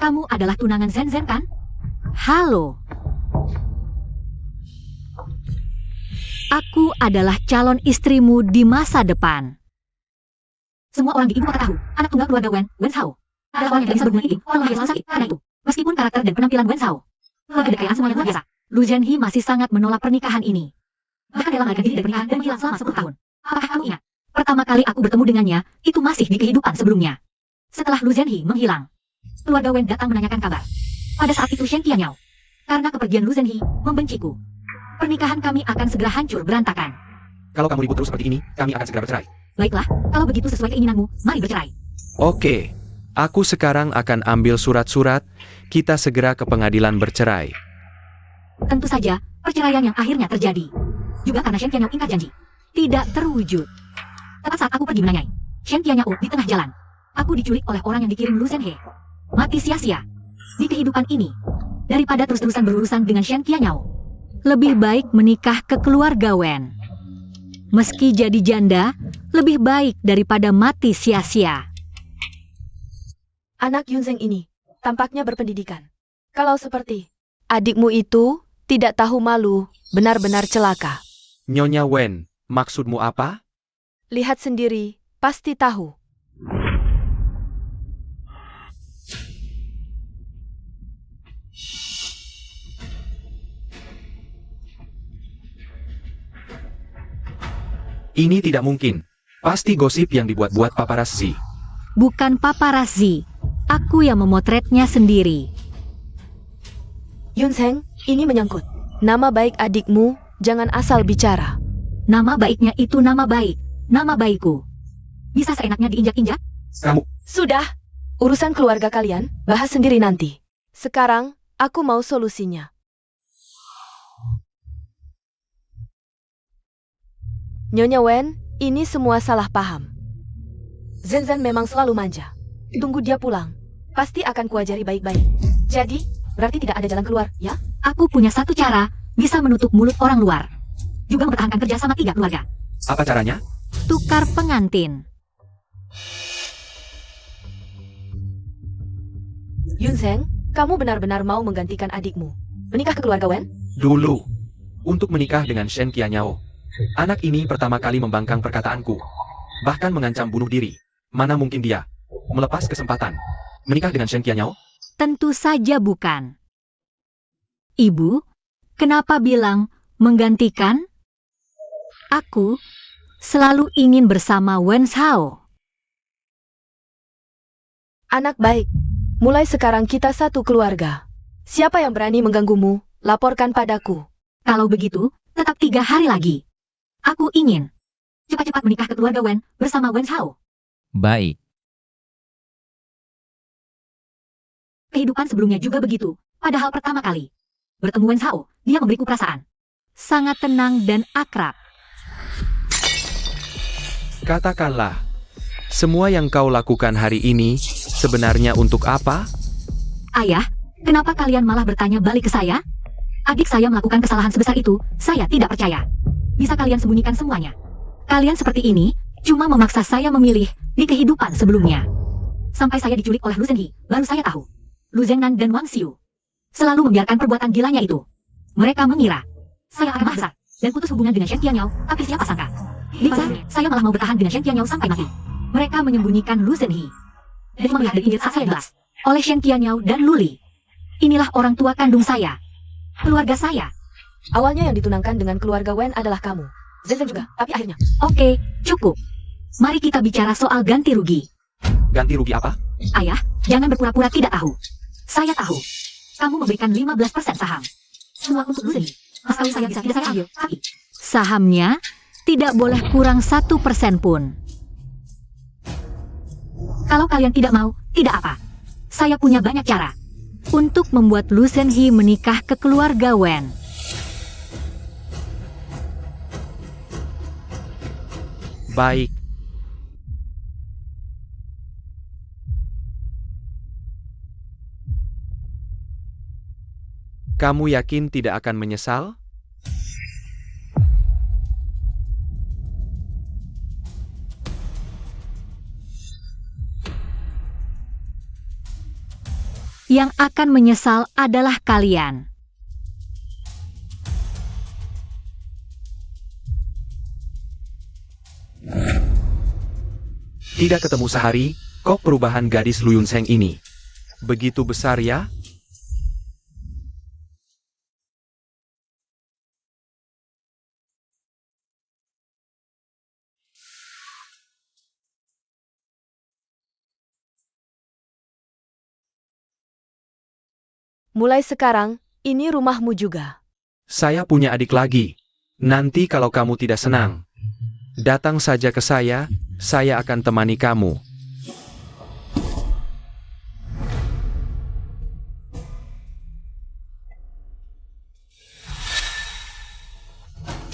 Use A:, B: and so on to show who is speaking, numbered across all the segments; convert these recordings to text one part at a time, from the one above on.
A: Kamu adalah tunangan Zen kan? Halo. Aku adalah calon istrimu di masa depan. Semua orang di ibu kota tahu, anak tunggal keluarga Wen Shao adalah orang yang tidak bisa berbunuh ini, orang yang selalu sakit. Karena itu, meskipun karakter dan penampilan Wen Shao, keluarga kekayaan semuanya luar biasa, Lu Zhenhe masih sangat menolak pernikahan ini. Bahkan rela melarikan diri dari pernikahan dan menghilang selama 10 tahun. Apakah kamu ingat? Pertama kali aku bertemu dengannya, itu masih di kehidupan sebelumnya. Setelah Lu Zhenhe menghilang, keluarga Wen datang menanyakan kabar. Pada saat itu Shen Qianyao, karena kepergian Lu Zhenhe, membenciku. Pernikahan kami akan segera hancur berantakan.
B: Kalau kamu ribut terus seperti ini, kami akan segera bercerai.
A: Baiklah, kalau begitu sesuai keinginanmu, mari bercerai.
C: Oke, aku sekarang akan ambil surat-surat, kita segera ke pengadilan bercerai.
A: Tentu saja, perceraian yang akhirnya terjadi. Juga karena Shen Qianyao ingkar janji. Tidak terwujud. Tepat saat aku pergi menanyai Shen Qianyao di tengah jalan, aku diculik oleh orang yang dikirim Lu Zhenhe. Mati sia-sia. Di kehidupan ini, daripada terus-terusan berurusan dengan Shen Qianyao, lebih baik menikah ke keluarga Wen. Meski jadi janda, lebih baik daripada mati sia-sia.
D: Anak Yunzeng ini tampaknya berpendidikan. Kalau seperti adikmu itu tidak tahu malu, benar-benar celaka.
C: Nyonya Wen, maksudmu apa?
D: Lihat sendiri, pasti tahu.
C: Ini tidak mungkin. Pasti gosip yang dibuat-buat paparazzi.
A: Bukan paparazzi, aku yang memotretnya sendiri.
D: Yunzeng, ini menyangkut nama baik adikmu, jangan asal bicara.
A: Nama baiknya itu nama baik, nama baikku. Bisa seenaknya diinjak-injak?
B: Kamu,
D: Sudah, urusan keluarga kalian, bahas sendiri nanti. Sekarang, aku mau solusinya. Nyonya Wen, ini semua salah paham. Zen memang selalu manja. Tunggu dia pulang. Pasti akan kuajari baik-baik. Jadi, berarti tidak ada jalan keluar, ya?
A: Aku punya satu cara, bisa menutup mulut orang luar. Juga mempertahankan kerja sama 3 keluarga.
B: apa caranya?
A: Tukar pengantin.
D: Yunzeng, kamu benar-benar mau menggantikan adikmu. Menikah ke keluarga Wen?
C: Dulu, untuk menikah dengan Shen Qianyao. Anak ini pertama kali membangkang perkataanku. Bahkan mengancam bunuh diri. Mana mungkin dia melepas kesempatan menikah dengan Shen Qianyao?
A: Tentu saja bukan. Ibu, kenapa bilang menggantikan? Aku selalu ingin bersama Wen Shao.
D: Anak baik. Mulai sekarang kita satu keluarga. Siapa yang berani mengganggumu, laporkan padaku.
A: Kalau begitu, tetap 3 hari lagi. Aku ingin cepat-cepat menikah ke keluarga Wen bersama Wen Shao.
E: Baik.
A: Kehidupan sebelumnya juga begitu. Padahal pertama kali bertemu Wen Shao, dia memberiku perasaan sangat tenang dan akrab.
C: Katakanlah, semua yang kau lakukan hari ini sebenarnya untuk apa?
A: Ayah, kenapa kalian malah bertanya balik ke saya? Adik saya melakukan kesalahan sebesar itu, saya tidak percaya. Bisa kalian sembunyikan semuanya? Kalian seperti ini, cuma memaksa saya memilih di kehidupan sebelumnya. Sampai saya diculik oleh Lu Zhenhe, baru saya tahu. Lu Zhengnan dan Wang Xiu selalu membiarkan perbuatan gilanya itu. Mereka mengira saya akan besar dan putus hubungan dengan Shen Qianyao, tapi siapa sangka? Di sana, saya malah mau bertahan dengan Shen Qianyao sampai mati. Mereka menyembunyikan Lu Zhenhe. Dan cuma melihat dari pinggir saat saya jelas oleh Shen Qianyao dan Lu Li. Inilah orang tua kandung saya. Keluarga saya.
D: Awalnya yang ditunangkan dengan keluarga Wen adalah kamu. Zen juga, tapi akhirnya.
A: Oke, cukup. Mari kita bicara soal ganti rugi.
B: Ganti rugi apa?
A: Ayah, jangan berpura-pura tidak tahu. Saya tahu. Kamu memberikan 15% saham. Semua untuk Lu Zhenhe. Mas kawin saya bisa tidak saya ambil, tapi sahamnya tidak boleh kurang 1% pun. Kalau kalian tidak mau, tidak apa. Saya punya banyak cara untuk membuat Lu Zhenhe menikah ke keluarga Wen.
C: Baik. Kamu yakin tidak akan menyesal?
A: Yang akan menyesal adalah kalian.
C: Tidak ketemu sehari, kok perubahan gadis Lu Yunseng ini begitu besar ya?
D: Mulai sekarang, ini rumahmu juga.
C: Saya punya adik lagi. Nanti kalau kamu tidak senang, datang saja ke saya akan temani kamu.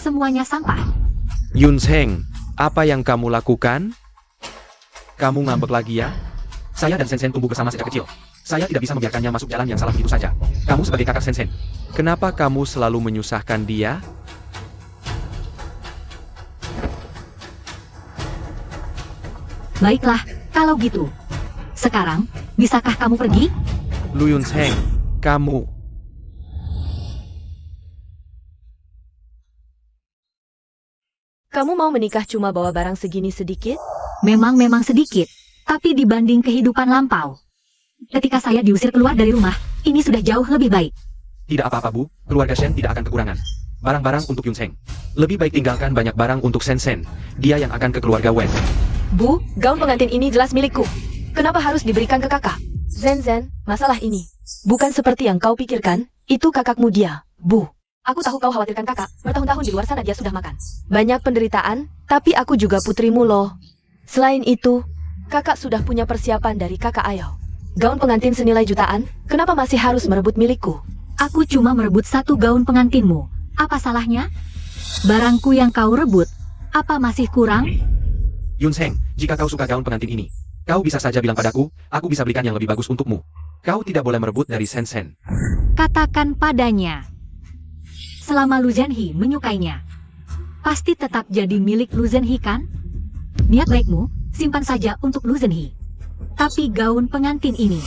A: Semuanya sampah.
C: Yunseng, apa yang kamu lakukan? Kamu ngambek lagi ya?
B: Saya dan Sensen tumbuh bersama sejak kecil. Saya tidak bisa membiarkannya masuk jalan yang salah begitu saja. Kamu sebagai kakak Sensen.
C: Kenapa kamu selalu menyusahkan dia?
A: Baiklah, kalau gitu. Sekarang, bisakah kamu pergi?
C: Lu Yunseng, kamu.
D: Kamu mau menikah cuma bawa barang segini sedikit?
A: Memang sedikit, tapi dibanding kehidupan lampau. Ketika saya diusir keluar dari rumah, ini sudah jauh lebih baik.
B: Tidak apa-apa, Bu. Keluarga Shen tidak akan kekurangan barang-barang untuk Yunseng. Lebih baik tinggalkan banyak barang untuk Sensen. Dia yang akan ke keluarga Wen.
D: Bu, gaun pengantin ini jelas milikku. Kenapa harus diberikan ke kakak? Zen, masalah ini bukan seperti yang kau pikirkan. Itu kakakmu dia, Bu. Aku tahu kau khawatirkan kakak. Bertahun-tahun di luar sana dia sudah makan banyak penderitaan, tapi aku juga putrimu loh. Selain itu, kakak sudah punya persiapan dari kakak Ayo. Gaun pengantin senilai jutaan, kenapa masih harus merebut milikku?
A: Aku cuma merebut satu gaun pengantinmu. Apa salahnya? Barangku yang kau rebut, apa masih kurang?
B: Yunseng, jika kau suka gaun pengantin ini, kau bisa saja bilang padaku, aku bisa belikan yang lebih bagus untukmu. Kau tidak boleh merebut dari Sensen.
A: Katakan padanya. Selama Lu Zhenhe menyukainya, pasti tetap jadi milik Lu Zhenhe kan? Niat baikmu, simpan saja untuk Lu Zhenhe. Tapi gaun pengantin ini,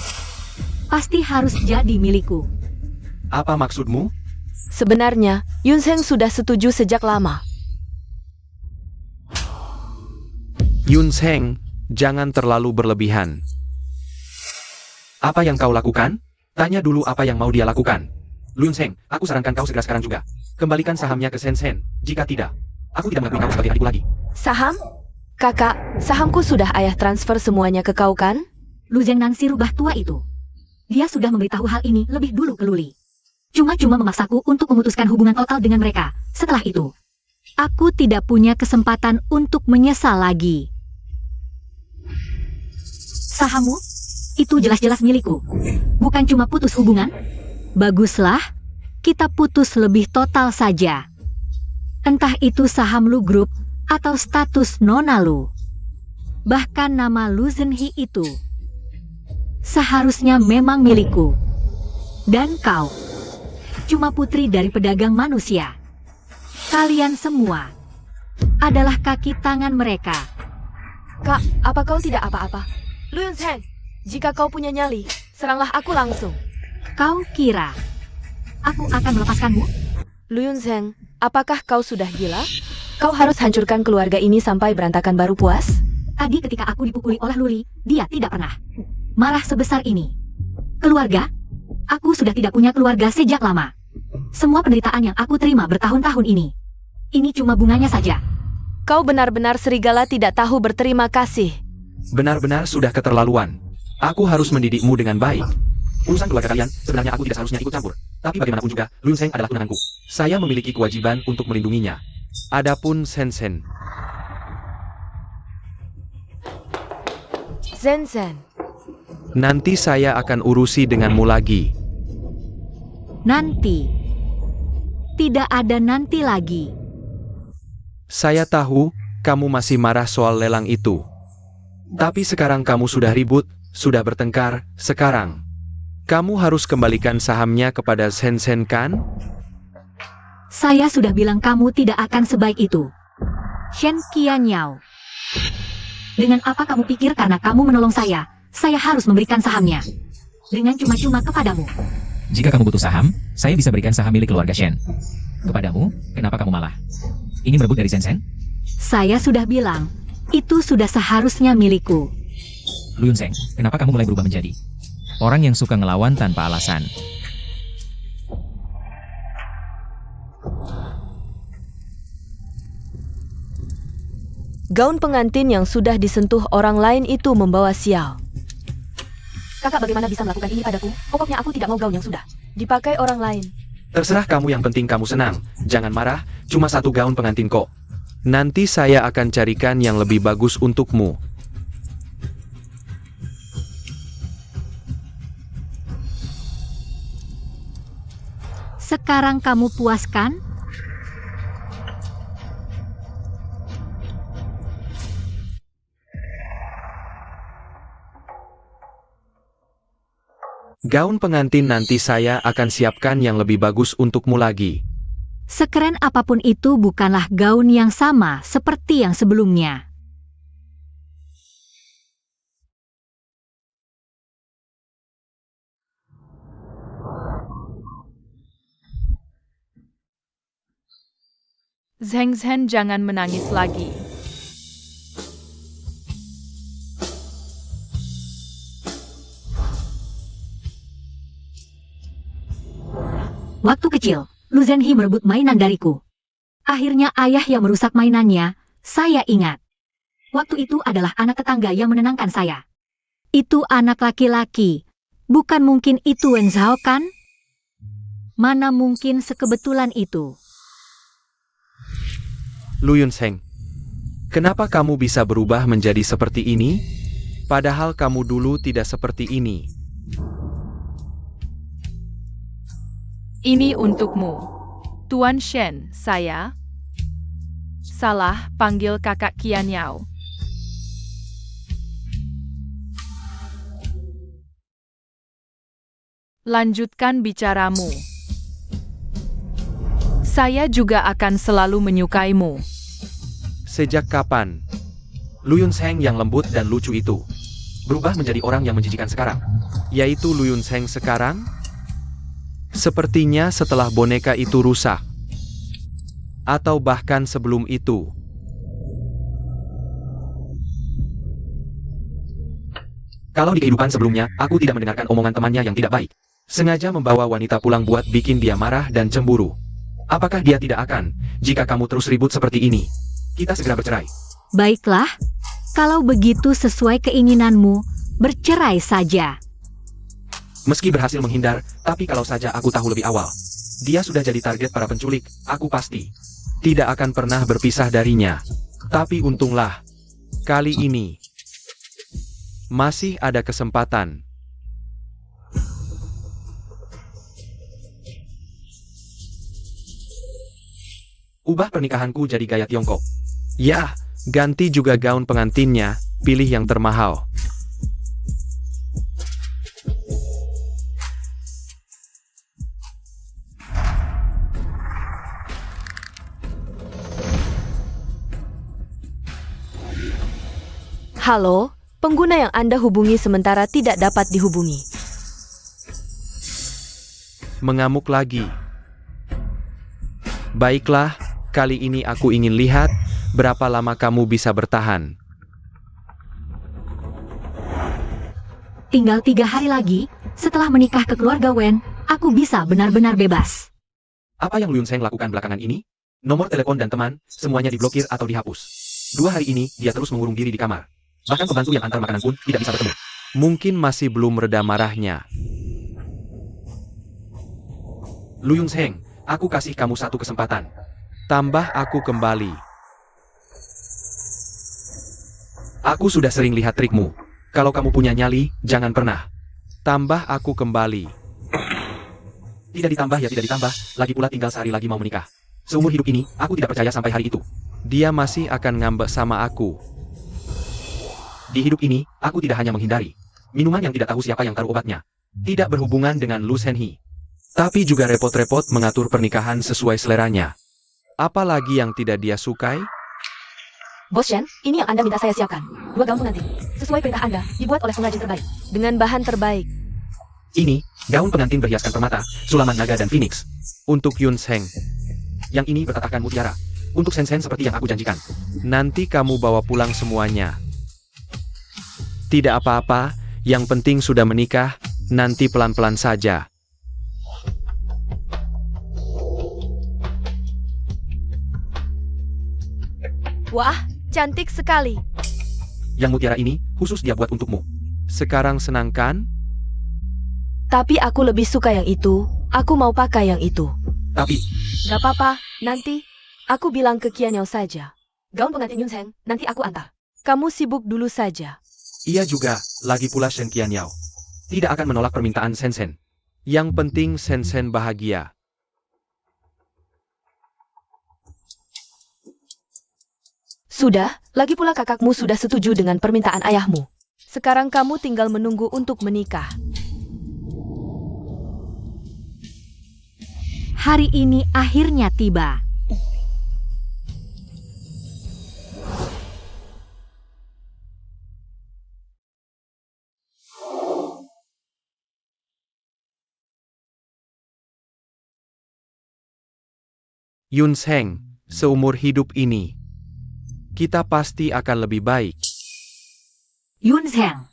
A: pasti harus jadi milikku.
C: Apa maksudmu?
D: Sebenarnya, Yunseng sudah setuju sejak lama.
C: Yunseng, jangan terlalu berlebihan.
B: Apa yang kau lakukan? Tanya dulu apa yang mau dia lakukan. Yunseng, aku sarankan kau segera sekarang juga. Kembalikan sahamnya ke Sensen. Jika tidak, aku tidak mengakui kau sebagai adikku lagi.
D: Saham? Kakak, sahamku sudah ayah transfer semuanya ke kau kan?
A: Lu Zhengnan si rubah tua itu. Dia sudah memberitahu hal ini lebih dulu ke Luli. Cuma memaksaku untuk memutuskan hubungan total dengan mereka. Setelah itu, aku tidak punya kesempatan untuk menyesal lagi. Sahammu? Itu jelas-jelas milikku. Bukan cuma putus hubungan. Baguslah, kita putus lebih total saja. Entah itu saham Lu Group atau status Nona Lu. Bahkan nama Lu Zhenhe itu seharusnya memang milikku. Dan kau cuma putri dari pedagang manusia. Kalian semua adalah kaki tangan mereka.
D: Kak, apa kau tidak apa-apa? Lu Yunseng, jika kau punya nyali, seranglah aku langsung.
A: Kau kira aku akan melepaskanmu?
D: Lu Yunseng, apakah kau sudah gila? Kau harus hancurkan keluarga ini sampai berantakan baru puas?
A: Tadi ketika aku dipukuli oleh Luli, dia tidak pernah marah sebesar ini. Keluarga? Aku sudah tidak punya keluarga sejak lama. Semua penderitaan yang aku terima bertahun-tahun ini cuma bunganya saja.
D: Kau benar-benar serigala tidak tahu berterima kasih.
C: Benar-benar sudah keterlaluan. Aku harus mendidikmu dengan baik. Urusan keluarga kalian, sebenarnya aku tidak seharusnya ikut campur. Tapi bagaimanapun juga, Lu Yunseng adalah tunanganku. Saya memiliki kewajiban untuk melindunginya. Adapun Sensen,
D: Zen,
C: nanti saya akan urusi denganmu lagi.
A: Nanti. Tidak ada nanti lagi.
C: Saya tahu, kamu masih marah soal lelang itu. Tapi sekarang kamu sudah ribut, sudah bertengkar, sekarang kamu harus kembalikan sahamnya kepada Sensen kan?
A: Saya sudah bilang kamu tidak akan sebaik itu. Shen Qianyao. Dengan apa kamu pikir karena kamu menolong saya harus memberikan sahamnya? dengan cuma-cuma kepadamu.
C: Jika kamu butuh saham, saya bisa berikan saham milik keluarga Shen. Kepadamu, kenapa kamu malah ini merebut dari Sen?
A: Saya sudah bilang, itu sudah seharusnya milikku.
C: Lu Yunseng, kenapa kamu mulai berubah menjadi orang yang suka ngelawan tanpa alasan?
D: Gaun pengantin yang sudah disentuh orang lain itu membawa sial. Kakak bagaimana bisa melakukan ini padaku? Pokoknya aku tidak mau gaun yang sudah dipakai orang lain.
B: Terserah kamu, yang penting kamu senang. Jangan marah, cuma satu gaun pengantin kok. Nanti saya akan carikan yang lebih bagus untukmu.
A: Sekarang kamu puas kan?
B: Gaun pengantin nanti saya akan siapkan yang lebih bagus untukmu lagi.
A: Sekeren apapun itu bukanlah gaun yang sama seperti yang sebelumnya.
E: Zheng Zhen, jangan menangis lagi.
A: Waktu kecil, Lu Zhenhe merebut mainan dariku. Akhirnya ayah yang merusak mainannya, saya ingat. Waktu itu adalah anak tetangga yang menenangkan saya. Itu anak laki-laki. Bukan mungkin itu Wen Zhao kan? Mana mungkin sekebetulan itu.
B: Lu Yunseng, kenapa kamu bisa berubah menjadi seperti ini? Padahal kamu dulu tidak seperti ini.
E: Ini untukmu. Tuan Shen, saya. Salah, panggil kakak Qian Yao. Lanjutkan bicaramu. Saya juga akan selalu menyukaimu.
B: Sejak kapan Lu Yunseng yang lembut dan lucu itu berubah menjadi orang yang menjijikan sekarang? Yaitu Lu Yunseng sekarang? Sepertinya setelah boneka itu rusak. Atau bahkan sebelum itu. Kalau di kehidupan sebelumnya, aku tidak mendengarkan omongan temannya yang tidak baik. Sengaja membawa wanita pulang buat bikin dia marah dan cemburu. Apakah dia tidak akan, jika kamu terus ribut seperti ini? Kita segera bercerai.
A: Baiklah, kalau begitu sesuai keinginanmu, bercerai saja.
B: Meski berhasil menghindar, tapi kalau saja aku tahu lebih awal. Dia sudah jadi target para penculik, aku pasti tidak akan pernah berpisah darinya. Tapi untunglah, kali ini masih ada kesempatan. Ubah pernikahanku jadi gaya Tiongkok. Ya, ganti juga gaun pengantinnya, pilih yang termahal.
D: Halo, pengguna yang Anda hubungi sementara tidak dapat dihubungi.
B: Mengamuk lagi. Baiklah, kali ini aku ingin lihat berapa lama kamu bisa bertahan.
A: Tinggal 3 hari lagi, setelah menikah ke keluarga Wen, aku bisa benar-benar bebas.
B: Apa yang Lu Yunseng lakukan belakangan ini? Nomor telepon dan teman, semuanya diblokir atau dihapus. 2 hari ini, dia terus mengurung diri di kamar. Bahkan pembantu yang antar makanan pun tidak bisa bertemu. Mungkin masih belum reda marahnya. Lu Yunseng, aku kasih kamu satu kesempatan. Tambah aku kembali. Aku sudah sering lihat trikmu. Kalau kamu punya nyali, jangan pernah. Tambah aku kembali. Tidak ditambah ya tidak ditambah, lagi pula tinggal sehari lagi mau menikah. Seumur hidup ini, aku tidak percaya sampai hari itu. Dia masih akan ngambek sama aku. Di hidup ini, aku tidak hanya menghindari minuman yang tidak tahu siapa yang taruh obatnya. Tidak berhubungan dengan Lu Zhenhe. Tapi juga repot-repot mengatur pernikahan sesuai seleranya. Apalagi yang tidak dia sukai?
D: Bos Shen, ini yang Anda minta saya siapkan. 2 gaun pengantin. Sesuai perintah Anda, dibuat oleh pengrajin terbaik. Dengan bahan terbaik.
B: Ini, gaun pengantin berhiaskan permata, sulaman naga dan phoenix.
C: Untuk Yun Seng.
B: Yang ini bertatahkan mutiara. Untuk Sen-Sen seperti yang aku janjikan.
C: Nanti kamu bawa pulang semuanya. Tidak apa-apa, yang penting sudah menikah, nanti pelan-pelan saja.
D: Wah, cantik sekali.
B: Yang mutiara ini, khusus dia buat untukmu.
C: Sekarang senang kan?
D: Tapi aku lebih suka yang itu. Aku mau pakai yang itu.
B: Tapi,
D: Gak apa-apa, nanti. Aku bilang ke Kianyao saja. Gaun pengantin Yun Seng, nanti aku antar. Kamu sibuk dulu saja.
B: ia juga, lagi pula Shen Qianyao. Tidak akan menolak permintaan Sen-Sen.
C: Yang penting Sen-Sen bahagia.
D: Sudah, lagi pula kakakmu sudah setuju dengan permintaan ayahmu. Sekarang kamu tinggal menunggu untuk menikah.
A: Hari ini akhirnya tiba.
C: Yun Seng, seumur hidup ini, kita pasti akan lebih baik.
A: Yun Seng,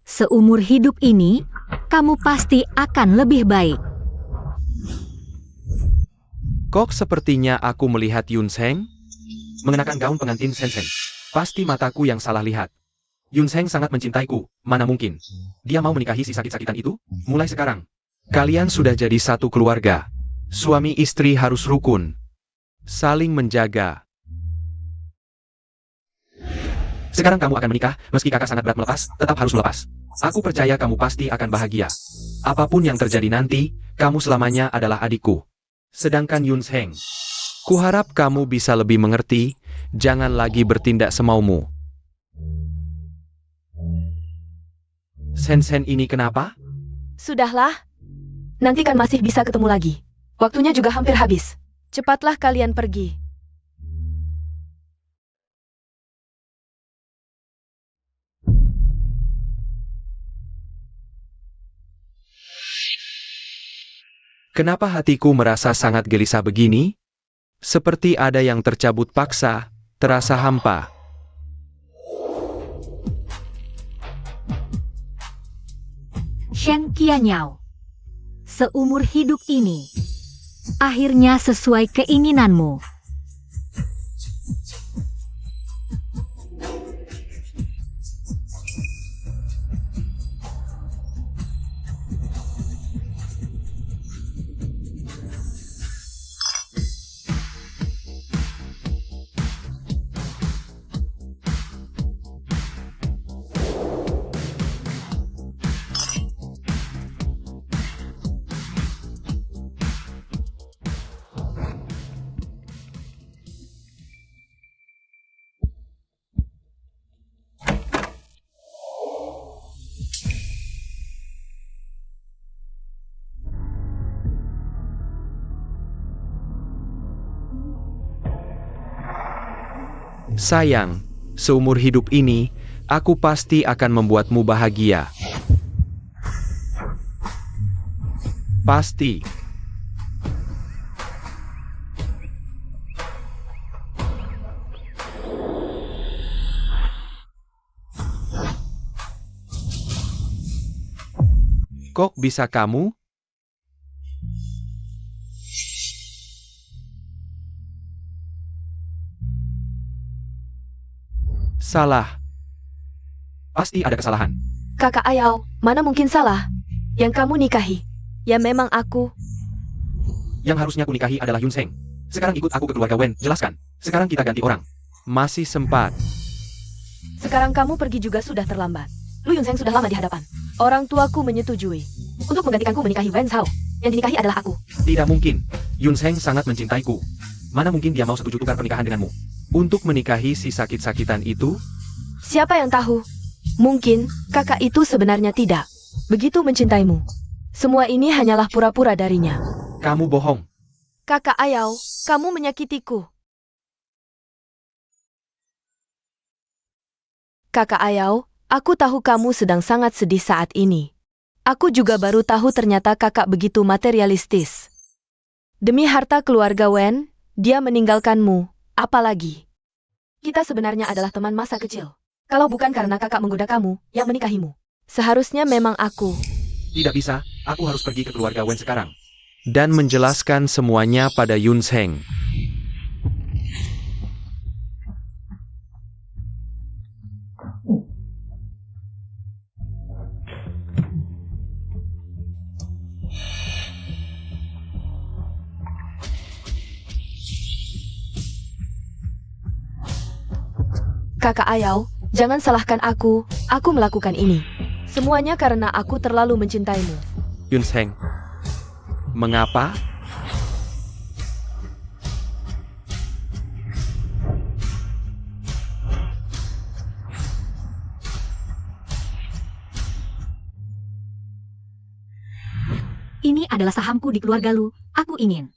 A: seumur hidup ini, kamu pasti akan lebih baik.
C: Kok sepertinya aku melihat Yun Seng?
B: Mengenakan gaun pengantin Sen-Sen. Pasti mataku yang salah lihat. Yun Seng sangat mencintaiku, mana mungkin. Dia mau menikahi si sakit-sakitan itu? Mulai sekarang.
C: Kalian sudah jadi satu keluarga. Suami istri harus rukun. Saling menjaga.
B: Sekarang kamu akan menikah, meski kakak sangat berat melepas, tetap harus melepas. Aku percaya kamu pasti akan bahagia. Apapun yang terjadi nanti, kamu selamanya adalah adikku. Sedangkan Yun Seng,
C: Kuharap kamu bisa lebih mengerti, jangan lagi bertindak semaumu.
B: Sen-Sen ini kenapa?
D: Sudahlah. Nanti kan masih bisa ketemu lagi. Waktunya juga hampir habis. Cepatlah kalian pergi.
C: Kenapa hatiku merasa sangat gelisah begini? Seperti ada yang tercabut paksa, terasa hampa.
A: Shen Qianyao, seumur hidup ini, akhirnya sesuai keinginanmu.
C: Sayang, seumur hidup ini, aku pasti akan membuatmu bahagia. Pasti. Kok bisa kamu? Salah.
B: Pasti ada kesalahan.
D: Kakak Ayao, mana mungkin salah? Yang kamu nikahi. Ya memang aku.
B: Yang harusnya ku nikahi adalah Yun Seng. Sekarang ikut aku ke keluarga Wen, jelaskan. Sekarang kita ganti orang.
C: Masih sempat.
D: Sekarang kamu pergi juga sudah terlambat. Lu Yun Seng sudah lama di hadapan. Orang tuaku menyetujui. Untuk menggantikanku menikahi Wen Zhao. Yang dinikahi adalah aku.
B: Tidak mungkin. Yun Seng sangat mencintaiku. Mana mungkin dia mau setuju tukar pernikahan denganmu?
C: Untuk menikahi si sakit-sakitan itu,
D: Siapa yang tahu? Mungkin kakak itu sebenarnya tidak begitu mencintaimu. Semua ini hanyalah pura-pura darinya.
B: Kamu bohong.
D: Kakak Ayao, kamu menyakitiku. Kakak Ayao, aku tahu kamu sedang sangat sedih saat ini. Aku juga baru tahu ternyata kakak begitu materialistis. Demi harta keluarga Wen, dia meninggalkanmu. Apalagi, kita sebenarnya adalah teman masa kecil. Kalau bukan karena kakak menggoda kamu, yang menikahimu. Seharusnya memang aku.
B: Tidak bisa, aku harus pergi ke keluarga Wen sekarang. Dan menjelaskan semuanya pada Yun Zheng.
D: Kakak Ayau, jangan salahkan aku melakukan ini. Semuanya karena aku terlalu mencintaimu.
B: Yun Zheng. Mengapa?
A: Ini adalah sahamku di keluarga Lu. Aku ingin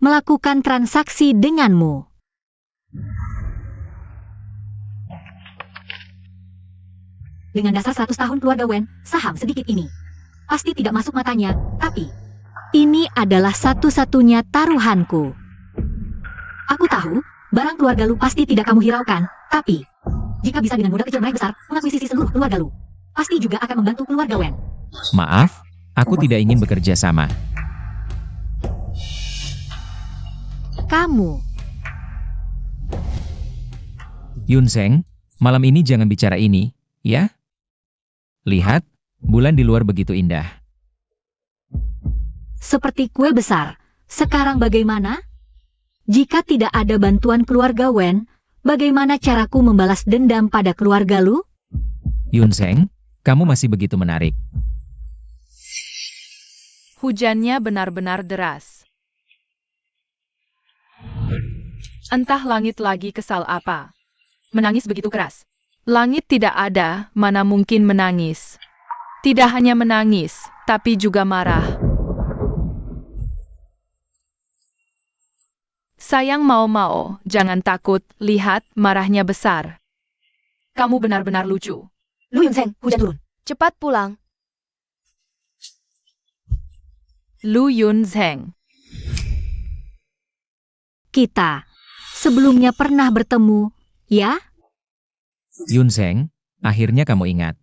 A: melakukan transaksi denganmu. Dengan dasar 100 tahun keluarga Wen, saham sedikit ini pasti tidak masuk matanya, tapi ini adalah satu-satunya taruhanku. Aku tahu, barang keluarga Lu pasti tidak kamu hiraukan, tapi jika bisa dengan mudah kecil naik besar, mengakuisisi seluruh keluarga Lu, pasti juga akan membantu keluarga Wen.
F: Maaf, aku tidak ingin bekerja sama.
A: Kamu,
F: Yun Zheng, malam ini jangan bicara ini, ya? Lihat, bulan di luar begitu indah.
A: seperti kue besar. Sekarang bagaimana? Jika tidak ada bantuan keluarga Wen, bagaimana caraku membalas dendam pada keluarga Lu?
F: Yun Zheng, kamu masih begitu menarik.
E: Hujannya benar-benar deras. Entah langit lagi kesal apa. Menangis begitu keras. Langit tidak ada, mana mungkin menangis. Tidak hanya menangis, tapi juga marah. Sayang Mao, jangan takut, lihat, marahnya besar. Kamu benar-benar lucu.
D: Lu Yun Zheng, hujan turun. Cepat pulang.
E: Lu Yun Zheng.
A: Kita sebelumnya pernah bertemu, ya?
F: Yun Zheng, akhirnya kamu ingat.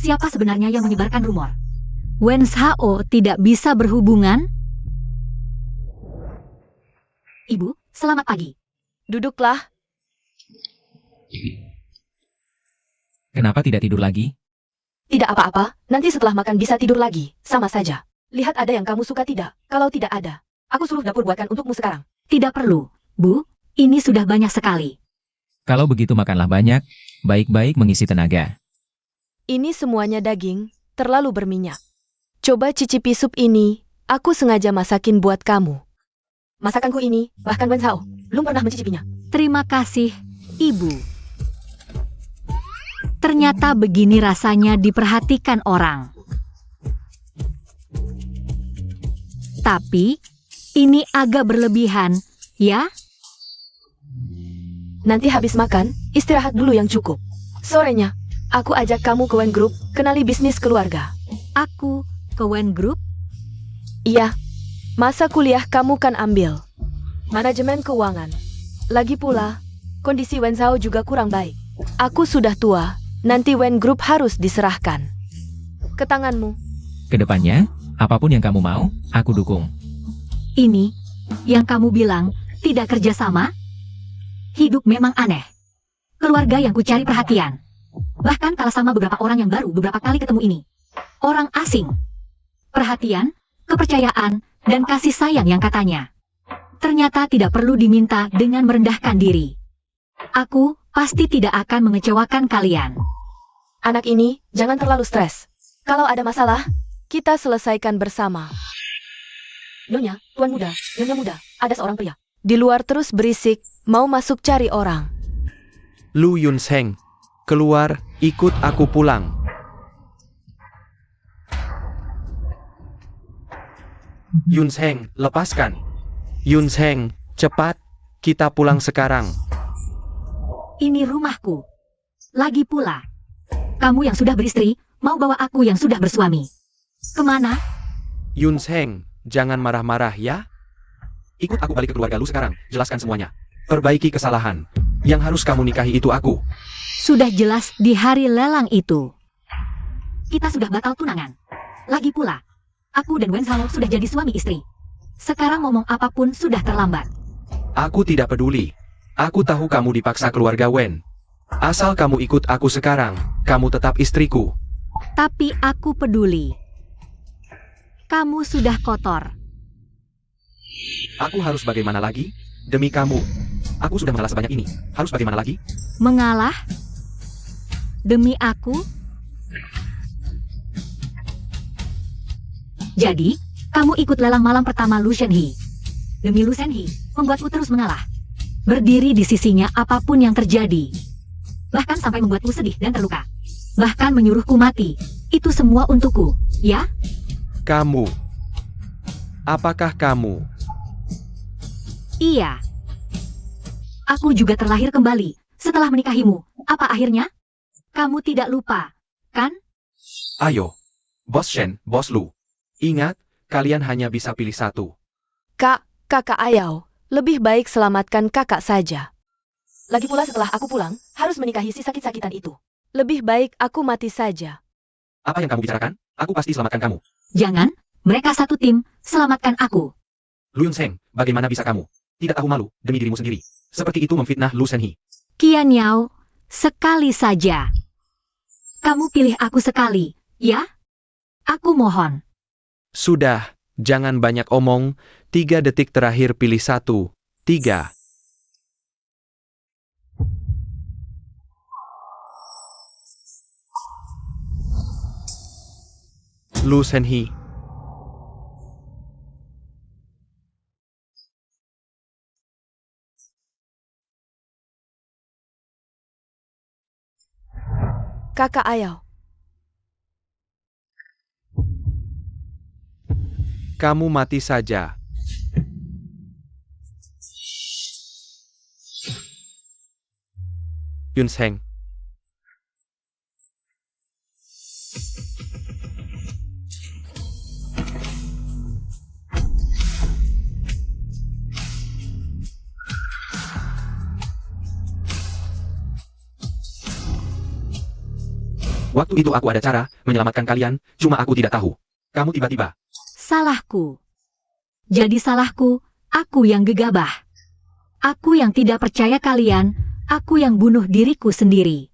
A: Siapa sebenarnya yang menyebarkan rumor? Wen Hao tidak bisa berhubungan? Ibu, selamat pagi.
D: Duduklah.
F: Kenapa tidak tidur lagi?
D: Tidak apa-apa, nanti setelah makan bisa tidur lagi, sama saja. Lihat ada yang kamu suka tidak? Kalau tidak ada, aku suruh dapur buatkan untukmu sekarang.
A: Tidak perlu, Bu. Ini sudah banyak sekali.
F: Kalau begitu makanlah banyak, baik-baik mengisi tenaga.
D: Ini semuanya daging, terlalu berminyak. Coba cicipi sup ini, aku sengaja masakin buat kamu. Masakanku ini, bahkan Wen Hao, belum pernah mencicipinya.
A: Terima kasih, Ibu. Ternyata begini rasanya diperhatikan orang. Tapi, ini agak berlebihan, ya?
D: Nanti habis makan, istirahat dulu yang cukup. Sorenya, aku ajak kamu ke Wen Group, kenali bisnis keluarga.
A: Aku ke Wen Group?
D: Iya, masa kuliah kamu kan ambil manajemen keuangan. Lagi pula, kondisi Wen Zhao juga kurang baik. Aku sudah tua, nanti Wen Group harus diserahkan ke tanganmu.
F: Kedepannya, apapun yang kamu mau, aku dukung.
A: Ini, yang kamu bilang, tidak kerjasama? Hidup memang aneh. Keluarga yang kucari perhatian. Bahkan kalah sama beberapa orang yang baru beberapa kali ketemu ini. Orang asing. Perhatian, kepercayaan, dan kasih sayang yang katanya. Ternyata tidak perlu diminta dengan merendahkan diri. Aku pasti tidak akan mengecewakan kalian.
D: Anak ini, jangan terlalu stres. Kalau ada masalah, kita selesaikan bersama. Nyonya, tuan muda, nyonya muda, ada seorang pria. Di luar terus berisik, mau masuk cari orang.
B: Lu Yunseng, keluar, ikut aku pulang. Yunseng, lepaskan. Yunseng, cepat, kita pulang sekarang.
A: Ini rumahku. Lagi pula, kamu yang sudah beristri, mau bawa aku yang sudah bersuami. Kemana?
B: Yunseng, jangan marah-marah ya. Ikut aku balik ke keluarga lu sekarang, jelaskan semuanya. Perbaiki kesalahan. Yang harus kamu nikahi itu aku.
A: Sudah jelas di hari lelang itu. Kita sudah batal tunangan. Lagi pula, aku dan Wenzhao sudah jadi suami istri. Sekarang ngomong apapun sudah terlambat.
B: Aku tidak peduli. Aku tahu kamu dipaksa keluarga Wen. Asal kamu ikut aku sekarang, kamu tetap istriku.
A: Tapi aku peduli. Kamu sudah kotor.
B: Aku harus bagaimana lagi? Demi kamu. Aku sudah mengalah sebanyak ini. Harus bagaimana lagi?
A: Mengalah? Demi aku? Jadi, kamu ikut lelang malam pertama Lu Shenhe. Demi Lu Shenhe, membuatku terus mengalah. Berdiri di sisinya apapun yang terjadi. Bahkan sampai membuatku sedih dan terluka. Bahkan menyuruhku mati. Itu semua untukku, ya?
B: Kamu. Apakah kamu?
A: Iya. Aku juga terlahir kembali setelah menikahimu. Apa akhirnya? Kamu tidak lupa, kan?
B: Ayo. Bos Shen, Bos Lu. Ingat, kalian hanya bisa pilih satu.
D: Kakak Ayao, lebih baik selamatkan kakak saja. Lagi pula setelah aku pulang, harus menikahi si sakit-sakitan itu. Lebih baik aku mati saja.
B: Apa yang kamu bicarakan? Aku pasti selamatkan kamu.
A: Jangan, mereka satu tim, selamatkan aku.
B: Lu Yunseng, bagaimana bisa kamu? Tidak tahu malu, demi dirimu sendiri. Seperti itu memfitnah Lu Shenhe.
A: Qian Yao, sekali saja. Kamu pilih aku sekali, ya? Aku mohon.
B: Sudah, jangan banyak omong. 3 detik terakhir pilih satu. 3. Lu Shenhe.
D: Kakak Ayao,
B: Kamu mati saja. Yunseng. Waktu itu aku ada cara menyelamatkan kalian, cuma aku tidak tahu. Kamu tiba-tiba.
A: Salahku. Jadi salahku, aku yang gegabah. Aku yang tidak percaya kalian, aku yang bunuh diriku sendiri.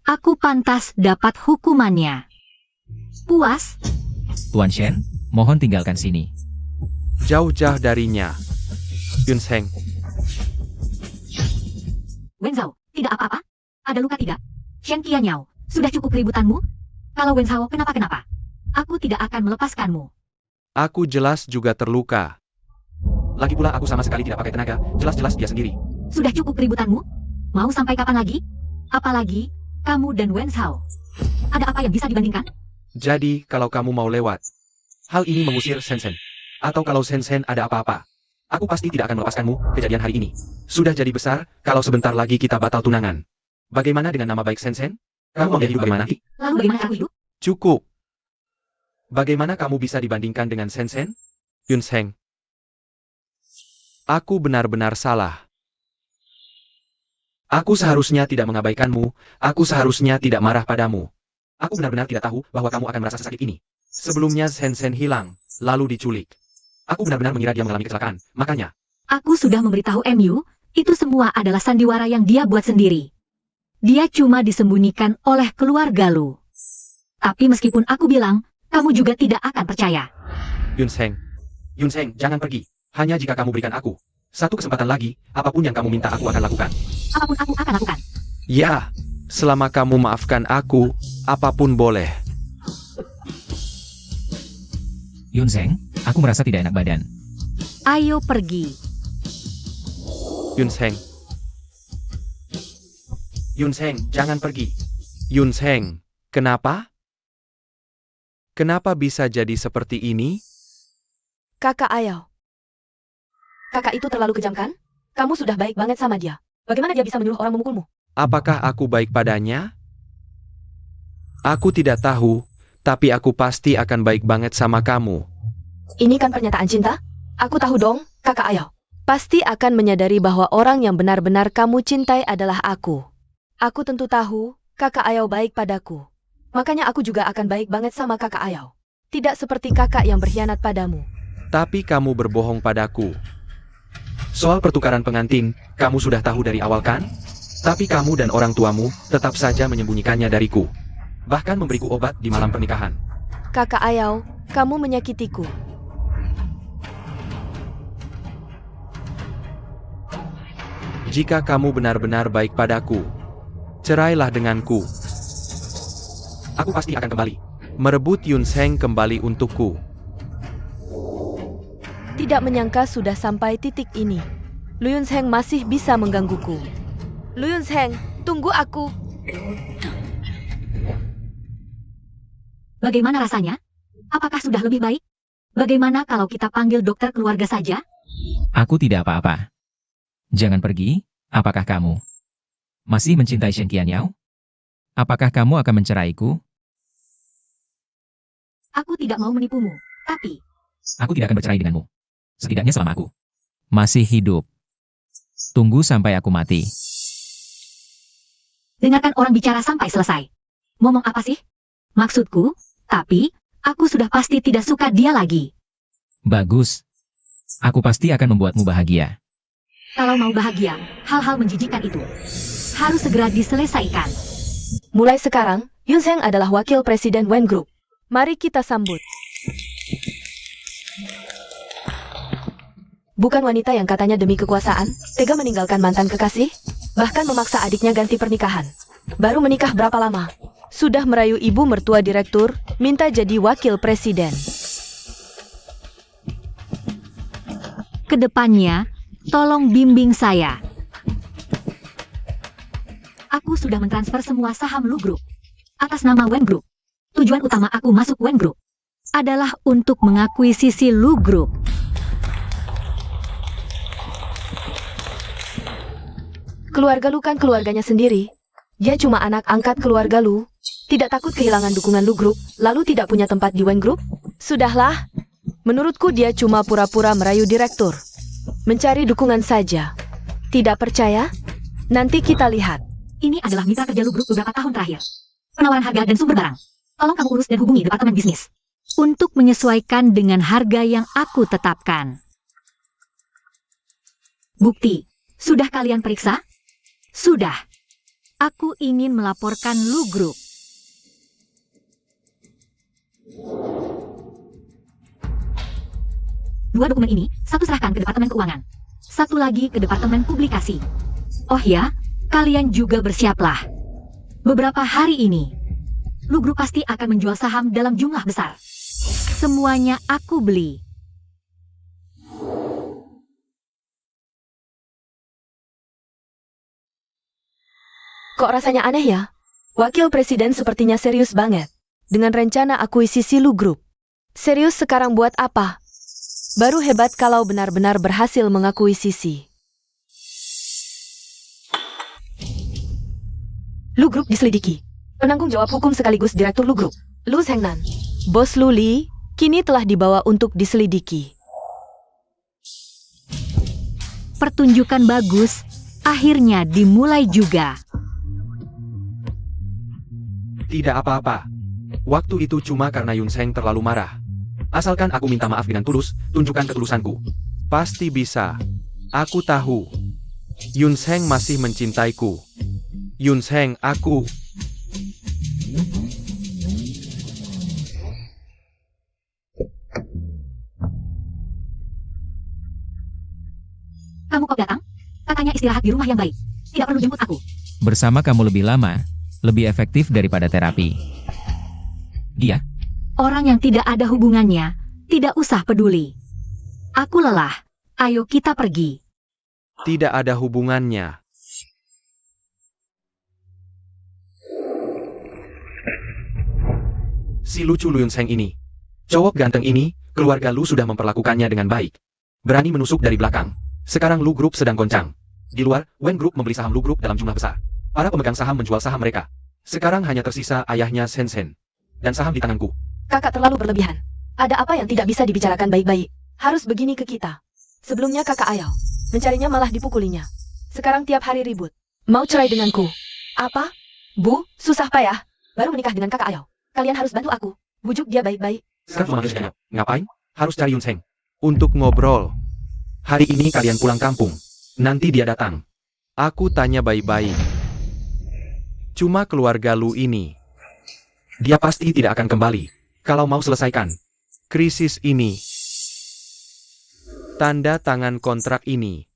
A: Aku pantas dapat hukumannya. Puas?
F: Tuan Shen, mohon tinggalkan sini.
B: Jauh-jauh darinya. Yunseng.
A: Wenzhao, tidak apa-apa? Ada luka tidak? Shen Qianyao, sudah cukup keributanmu? Kalau Wenzhao kenapa-kenapa, aku tidak akan melepaskanmu.
B: Aku jelas juga terluka. Lagi pula aku sama sekali tidak pakai tenaga, jelas-jelas dia sendiri.
A: Sudah cukup keributanmu? Mau sampai kapan lagi? Apalagi, kamu dan Wenzhao. Ada apa yang bisa dibandingkan?
B: Jadi, kalau kamu mau lewat, hal ini mengusir Sensen. Atau kalau Sensen ada apa-apa, aku pasti tidak akan melepaskanmu kejadian hari ini. Sudah jadi besar, kalau sebentar lagi kita batal tunangan. Bagaimana dengan nama baik Sensen? Kamu mau hidup bagaimana?
A: Lalu bagaimana aku hidup?
B: Cukup. Bagaimana kamu bisa dibandingkan dengan Sensen? Yunseng. Aku benar-benar salah. Aku seharusnya tidak mengabaikanmu, aku seharusnya tidak marah padamu. Aku benar-benar tidak tahu bahwa kamu akan merasa sesakit ini. Sebelumnya Sensen hilang, lalu diculik. Aku benar-benar mengira dia mengalami kecelakaan, makanya.
A: Aku sudah memberitahu MU, itu semua adalah sandiwara yang dia buat sendiri. Dia cuma disembunyikan oleh keluarga Lu. Tapi meskipun aku bilang, kamu juga tidak akan percaya.
B: Yunseng. Yunseng, jangan pergi. Hanya jika kamu berikan aku satu kesempatan lagi, apapun yang kamu minta aku akan lakukan.
A: Apapun aku akan lakukan.
B: Ya, selama kamu maafkan aku, apapun boleh.
F: Yunseng, aku merasa tidak enak badan.
A: Ayo pergi.
B: Yunseng. Yun Seng, jangan pergi. Yun Seng, kenapa? Kenapa bisa jadi seperti ini?
D: Kakak Ayao. Kakak itu terlalu kejam kan? Kamu sudah baik banget sama dia. Bagaimana dia bisa menyuruh orang memukulmu?
B: Apakah aku baik padanya? Aku tidak tahu, tapi aku pasti akan baik banget sama kamu.
D: Ini kan pernyataan cinta? Aku tahu dong, kakak Ayao. Pasti akan menyadari bahwa orang yang benar-benar kamu cintai adalah aku. Aku tentu tahu, kakak Ayao baik padaku. Makanya aku juga akan baik banget sama kakak Ayao. Tidak seperti kakak yang berkhianat padamu.
B: Tapi kamu berbohong padaku. Soal pertukaran pengantin, kamu sudah tahu dari awal kan? Tapi kamu dan orang tuamu tetap saja menyembunyikannya dariku. Bahkan memberiku obat di malam pernikahan.
D: Kakak Ayao, kamu menyakitiku.
B: Jika kamu benar-benar baik padaku, cerailah denganku. Aku pasti akan kembali. Merebut Yun Seng kembali untukku.
D: Tidak menyangka sudah sampai titik ini. Lu Yun Seng masih bisa menggangguku. Lu Yun Seng, tunggu aku.
A: Bagaimana rasanya? Apakah sudah lebih baik? Bagaimana kalau kita panggil dokter keluarga saja?
F: Aku tidak apa-apa. Jangan pergi, apakah kamu masih mencintai Shen Qianyao? Apakah kamu akan menceraiku?
A: Aku tidak mau menipumu, tapi
F: Aku tidak akan bercerai denganmu. Setidaknya selama aku masih hidup. Tunggu sampai aku mati.
A: dengarkan orang bicara sampai selesai. Ngomong apa sih? Maksudku, tapi aku sudah pasti tidak suka dia lagi.
F: Bagus. Aku pasti akan membuatmu bahagia.
A: Kalau mau bahagia, hal-hal menjijikkan itu harus segera diselesaikan.
D: Mulai sekarang, Yun Seng adalah wakil presiden Wen Group. Mari kita sambut. Bukan wanita yang katanya demi kekuasaan, tega meninggalkan mantan kekasih, bahkan memaksa adiknya ganti pernikahan. Baru menikah berapa lama? Sudah merayu ibu mertua direktur, minta jadi wakil presiden.
A: Kedepannya, tolong bimbing saya. Aku sudah mentransfer semua saham Lu Group atas nama Wen Group. Tujuan utama aku masuk Wen Group adalah untuk mengakuisisi Lu Group.
D: Keluarga Lu kan keluarganya sendiri. Dia cuma anak angkat keluarga Lu. Tidak takut kehilangan dukungan Lu Group, lalu tidak punya tempat di Wen Group? Sudahlah. Menurutku dia cuma pura-pura merayu direktur. Mencari dukungan saja. Tidak percaya? Nanti kita lihat.
A: Ini adalah mitra kerja Lu Group beberapa tahun terakhir. Penawaran harga dan sumber barang. Tolong kamu urus dan hubungi departemen bisnis untuk menyesuaikan dengan harga yang aku tetapkan. Bukti, sudah kalian periksa? Sudah. Aku ingin melaporkan Lu Group. Dua dokumen ini, satu serahkan ke Departemen Keuangan. Satu lagi ke Departemen Publikasi. Oh ya, kalian juga bersiaplah. Beberapa hari ini, Lu Group pasti akan menjual saham dalam jumlah besar. Semuanya aku beli.
D: Kok rasanya aneh ya? Wakil presiden sepertinya serius banget. Dengan rencana akuisisi Lu Group. Serius sekarang buat apa? Baru hebat kalau benar-benar berhasil mengakuisisi. Lu Group diselidiki. Penanggung jawab hukum sekaligus direktur Lu Group, Lu Zhengnan. Bos Lu Li, kini telah dibawa untuk diselidiki.
A: Pertunjukan bagus, akhirnya dimulai juga.
B: Tidak apa-apa. Waktu itu cuma karena Yun Seng terlalu marah. Asalkan aku minta maaf dengan tulus, tunjukkan ketulusanku. Pasti bisa. Aku tahu. Yun Seng masih mencintaiku. Yun Seng, aku...
A: Kamu kok datang? Katanya istirahat di rumah yang baik. Tidak perlu jemput aku.
F: Bersama kamu lebih lama, lebih efektif daripada terapi. Dia?
A: Orang yang tidak ada hubungannya, tidak usah peduli. Aku lelah. Ayo kita pergi.
B: Tidak ada hubungannya. Si lucu Luyun Seng ini. Cowok ganteng ini, keluarga Lu sudah memperlakukannya dengan baik. Berani menusuk dari belakang. Sekarang Lu Group sedang goncang. Di luar, Wen Group membeli saham Lu Group dalam jumlah besar. Para pemegang saham menjual saham mereka. Sekarang hanya tersisa ayahnya Sen Sen. Dan saham di tanganku.
D: Kakak terlalu berlebihan. Ada apa yang tidak bisa dibicarakan baik-baik? Harus begini ke kita. Sebelumnya kakak ayau. Mencarinya malah dipukulinya. Sekarang tiap hari ribut. Mau cerai denganku. Apa? Bu, susah payah. Baru menikah dengan kakak ayau. Kalian harus bantu aku. Bujuk dia baik-baik.
B: Sekarang memanggil Shenyao. Ngapain? Harus cari Yun Seng. Untuk ngobrol. Hari ini kalian pulang kampung. Nanti dia datang. Aku tanya baik-baik. Cuma keluarga Lu ini. Dia pasti tidak akan kembali. Kalau mau selesaikan krisis ini. Tanda tangan kontrak ini.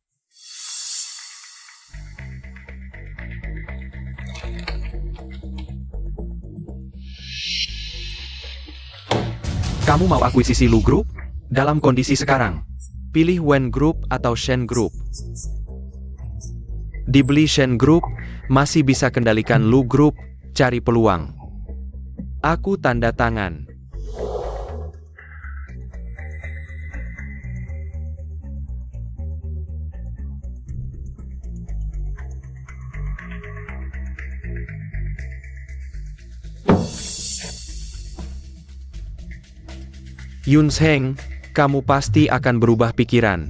B: Kamu mau akuisisi Lu Group? Dalam kondisi sekarang, pilih Wen Group atau Shen Group. Dibeli Shen Group, masih bisa kendalikan Lu Group, cari peluang. Aku tanda tangan. Yun Seng, kamu pasti akan berubah pikiran.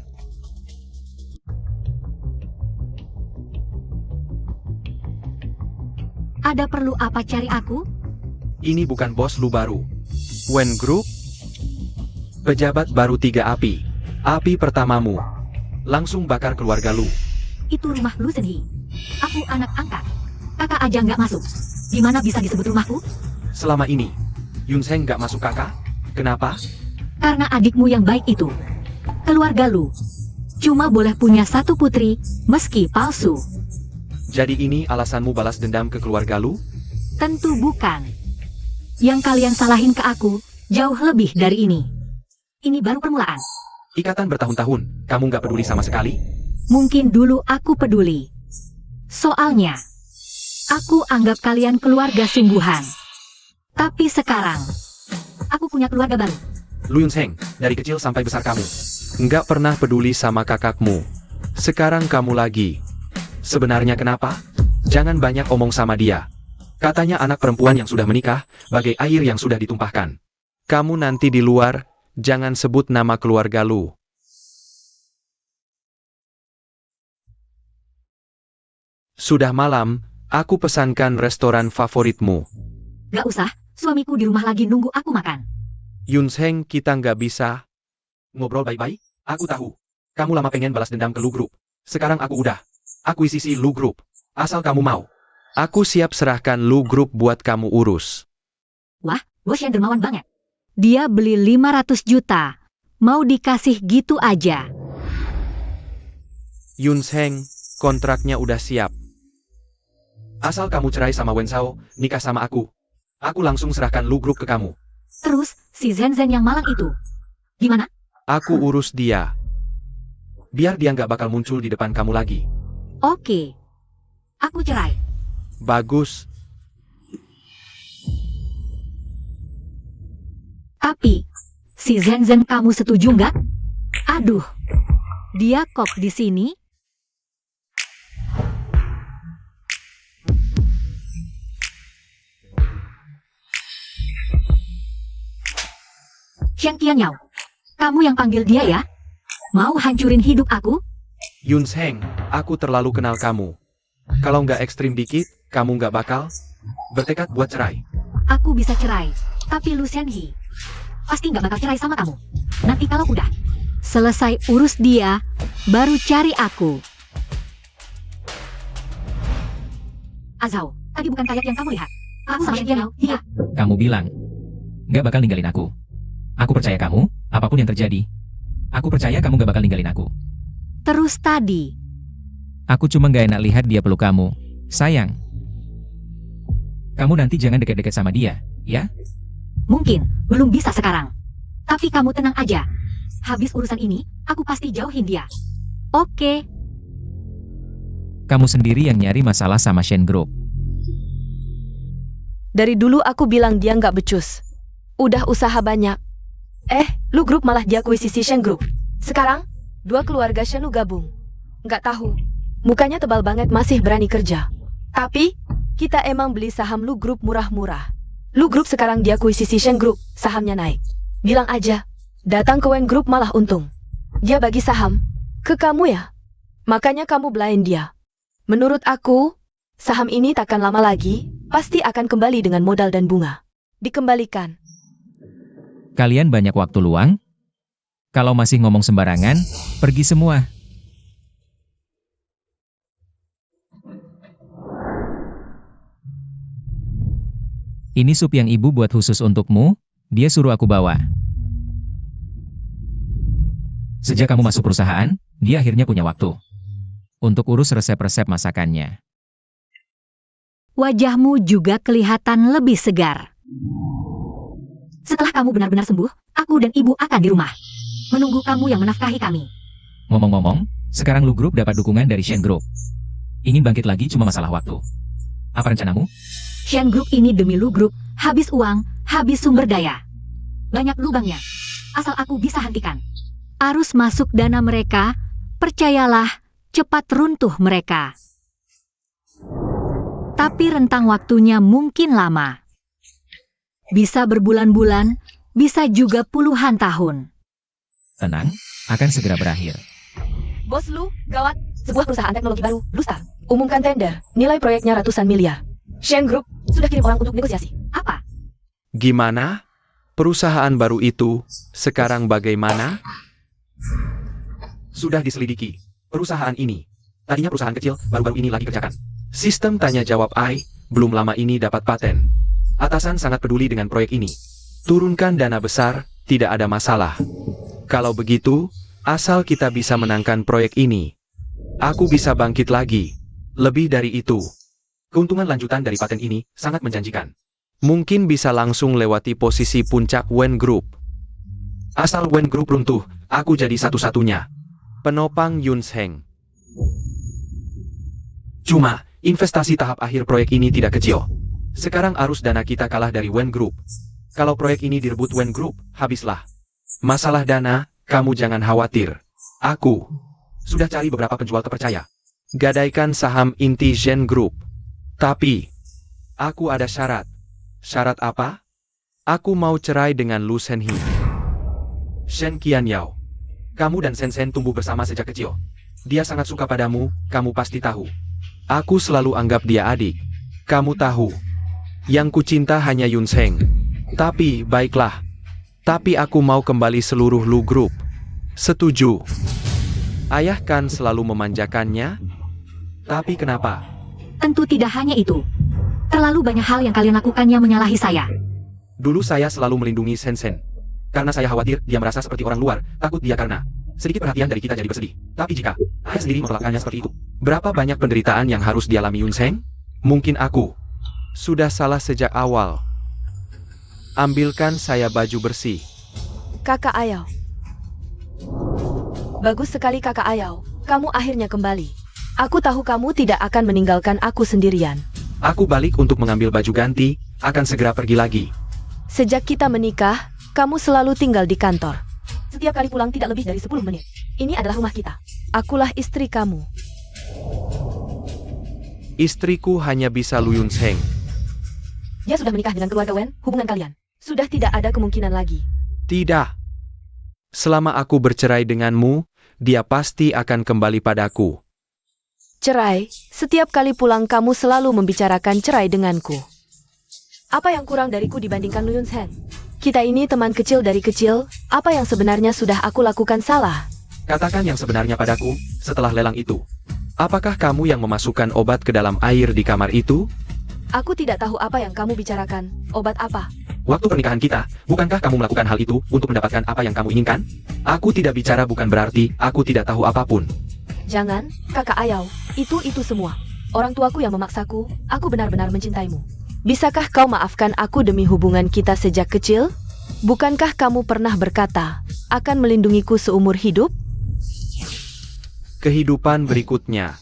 A: Ada perlu apa cari aku?
B: Ini bukan bos Lu baru. Wen Group? Pejabat baru 3 api. Api pertamamu. Langsung bakar keluarga Lu.
A: Itu rumah Lu Senhi. Aku anak angkat. Kakak aja nggak masuk. Gimana bisa disebut rumahku?
B: Selama ini, Yun Seng nggak masuk kakak? Kenapa?
A: Karena adikmu yang baik itu. Keluarga Lu cuma boleh punya 1 putri, meski palsu.
B: Jadi ini alasanmu balas dendam ke keluarga Lu?
A: Tentu bukan. Yang kalian salahin ke aku, jauh lebih dari ini. Ini baru permulaan.
B: Ikatan bertahun-tahun, kamu nggak peduli sama sekali?
A: Mungkin dulu aku peduli. Soalnya, aku anggap kalian keluarga sungguhan. Tapi sekarang, aku punya keluarga baru.
B: Lu Yun Seng, dari kecil sampai besar kamu nggak pernah peduli sama kakakmu. Sekarang kamu lagi. Sebenarnya kenapa? Jangan banyak omong sama dia. Katanya anak perempuan yang sudah menikah, bagai air yang sudah ditumpahkan. Kamu nanti di luar, jangan sebut nama keluarga Lu. Sudah malam, aku pesankan restoran favoritmu.
A: Gak usah, suamiku di rumah lagi nunggu aku makan.
B: Yun Seng, kita nggak bisa ngobrol baik-baik? Aku tahu. Kamu lama pengen balas dendam ke Lu Group. Sekarang aku udah akuisisi Lu Group. Asal kamu mau. Aku siap serahkan Lu Group buat kamu urus.
A: Wah, bos yang dermawan banget. Dia beli 500 juta. Mau dikasih gitu aja.
B: Yun Seng, kontraknya udah siap. Asal kamu cerai sama Wen Shao, nikah sama aku langsung serahkan Lu Group ke kamu.
A: Terus, si Zen Zen yang malang itu. Gimana?
B: Aku urus dia. Biar dia nggak bakal muncul di depan kamu lagi.
A: Oke. Aku cerai.
B: Bagus.
A: Tapi, si Zen Zen kamu setuju nggak? Aduh. Dia kok di sini? Shen Qianyao, kamu yang panggil dia ya? Mau hancurin hidup aku?
B: Yun Seng, aku terlalu kenal kamu. Kalau nggak ekstrim dikit, kamu nggak bakal bertekad buat cerai.
A: Aku bisa cerai, tapi Lu Shenhi pasti nggak bakal cerai sama kamu. Nanti kalau udah selesai urus dia, baru cari aku. Azhao, tadi bukan kayak yang kamu lihat. Aku sama Shen Qianyao, iya.
F: Kamu bilang, nggak bakal ninggalin aku. Aku percaya kamu, apapun yang terjadi. Aku percaya kamu gak bakal ninggalin aku.
A: Terus tadi,
F: Aku cuma gak enak lihat dia peluk kamu. Sayang. Kamu nanti jangan deket-deket sama dia, ya?
A: mungkin belum bisa sekarang. Tapi kamu tenang aja. Habis urusan ini, aku pasti jauhin dia. Oke.
F: Kamu sendiri yang nyari masalah sama Shen Group.
D: Dari dulu aku bilang dia nggak becus. Udah usaha banyak. Lu grup malah diakuisisi Shen Group. Sekarang, dua keluarga Shen lu gabung. Nggak tahu. Mukanya tebal banget masih berani kerja. Tapi, kita emang beli saham Lu Group murah-murah. Lu Group sekarang diakuisisi Shen Group, sahamnya naik. Bilang aja, datang ke Wen Group malah untung. Dia bagi saham. Ke kamu ya? Makanya kamu belain dia. Menurut aku, saham ini takkan lama lagi, pasti akan kembali dengan modal dan bunga. Dikembalikan.
F: Kalian banyak waktu luang? Kalau masih ngomong sembarangan, pergi semua. Ini sup yang ibu buat khusus untukmu, dia suruh aku bawa. Sejak kamu masuk perusahaan, dia akhirnya punya waktu untuk urus resep-resep masakannya.
A: Wajahmu juga kelihatan lebih segar. Setelah kamu benar-benar sembuh, aku dan ibu akan di rumah. Menunggu kamu yang menafkahi kami.
F: Ngomong-ngomong, sekarang Lu Group dapat dukungan dari Shen Group. Ingin bangkit lagi cuma masalah waktu. Apa rencanamu?
A: Shen Group ini demi Lu Group, habis uang, habis sumber daya. Banyak lubangnya. Asal aku bisa hentikan. Arus masuk dana mereka, percayalah, cepat runtuh mereka. Tapi rentang waktunya mungkin lama. Bisa berbulan-bulan, bisa juga puluhan tahun.
F: Tenang, akan segera berakhir.
D: Bos Lu, gawat. Sebuah perusahaan teknologi baru, Bluestar, umumkan tender. Nilai proyeknya ratusan miliar. Shen Group sudah kirim orang untuk negosiasi.
A: Apa?
B: Gimana? Perusahaan baru itu sekarang bagaimana? Sudah diselidiki. Perusahaan ini. Tadinya perusahaan kecil, baru-baru ini lagi kerjakan. Sistem tanya jawab AI, belum lama ini dapat paten. Atasan sangat peduli dengan proyek ini. Turunkan dana besar, tidak ada masalah. Kalau begitu, asal kita bisa menangkan proyek ini, aku bisa bangkit lagi. Lebih dari itu, keuntungan lanjutan dari paten ini sangat menjanjikan. Mungkin bisa langsung lewati posisi puncak Wen Group. Asal Wen Group runtuh, aku jadi satu-satunya penopang Yun Sheng. Cuma, investasi tahap akhir proyek ini tidak kecil. Sekarang arus dana kita kalah dari Wen Group. Kalau proyek ini direbut Wen Group, habislah. Masalah dana, kamu jangan khawatir. Aku sudah cari beberapa penjual terpercaya. Gadaikan saham inti Shen Group. Tapi, aku ada syarat. Syarat apa? Aku mau cerai dengan Lu Shenhe. Shen Qianyao. Kamu dan Shen Shen tumbuh bersama sejak kecil. Dia sangat suka padamu, kamu pasti tahu. Aku selalu anggap dia adik. Kamu tahu. Yang kucinta hanya Yun Sheng. Tapi, baiklah. Tapi aku mau kembali seluruh Lu Group. Setuju. Ayah kan selalu memanjakannya. Tapi kenapa?
A: Tentu tidak hanya itu. Terlalu banyak hal yang kalian lakukan yang menyalahi saya.
B: Dulu saya selalu melindungi Shen Shen. Karena saya khawatir dia merasa seperti orang luar, takut dia karena sedikit perhatian dari kita jadi bersedih. Tapi jika ayah sendiri memperlakukannya seperti itu, berapa banyak penderitaan yang harus dialami Yun Sheng? Mungkin aku sudah salah sejak awal. Ambilkan saya baju bersih.
D: Kakak Ayau. Bagus sekali Kakak Ayau. Kamu akhirnya kembali. Aku tahu kamu tidak akan meninggalkan aku sendirian.
B: Aku balik untuk mengambil baju ganti, akan segera pergi lagi.
D: Sejak kita menikah, kamu selalu tinggal di kantor. Setiap kali pulang tidak lebih dari 10 menit. Ini adalah rumah kita. Akulah istri kamu.
B: Istriku hanya bisa Lu Yun Sheng.
D: Dia sudah menikah dengan keluarga Wen, hubungan kalian sudah tidak ada kemungkinan lagi.
B: Tidak. Selama aku bercerai denganmu, dia pasti akan kembali padaku.
D: Cerai, setiap kali pulang kamu selalu membicarakan cerai denganku. Apa yang kurang dariku dibandingkan Lu Yun Sheng? Kita ini teman kecil dari kecil, apa yang sebenarnya sudah aku lakukan salah?
B: Katakan yang sebenarnya padaku, setelah lelang itu. Apakah kamu yang memasukkan obat ke dalam air di kamar itu?
D: Aku tidak tahu apa yang kamu bicarakan. Obat apa?
B: Waktu pernikahan kita, bukankah kamu melakukan hal itu untuk mendapatkan apa yang kamu inginkan? Aku tidak bicara bukan berarti aku tidak tahu apapun.
D: Jangan, Kakak Ayau. Itu semua. Orang tuaku yang memaksaku, aku benar-benar mencintaimu. Bisakah kau maafkan aku demi hubungan kita sejak kecil? Bukankah kamu pernah berkata, akan melindungiku seumur hidup?
B: Kehidupan berikutnya.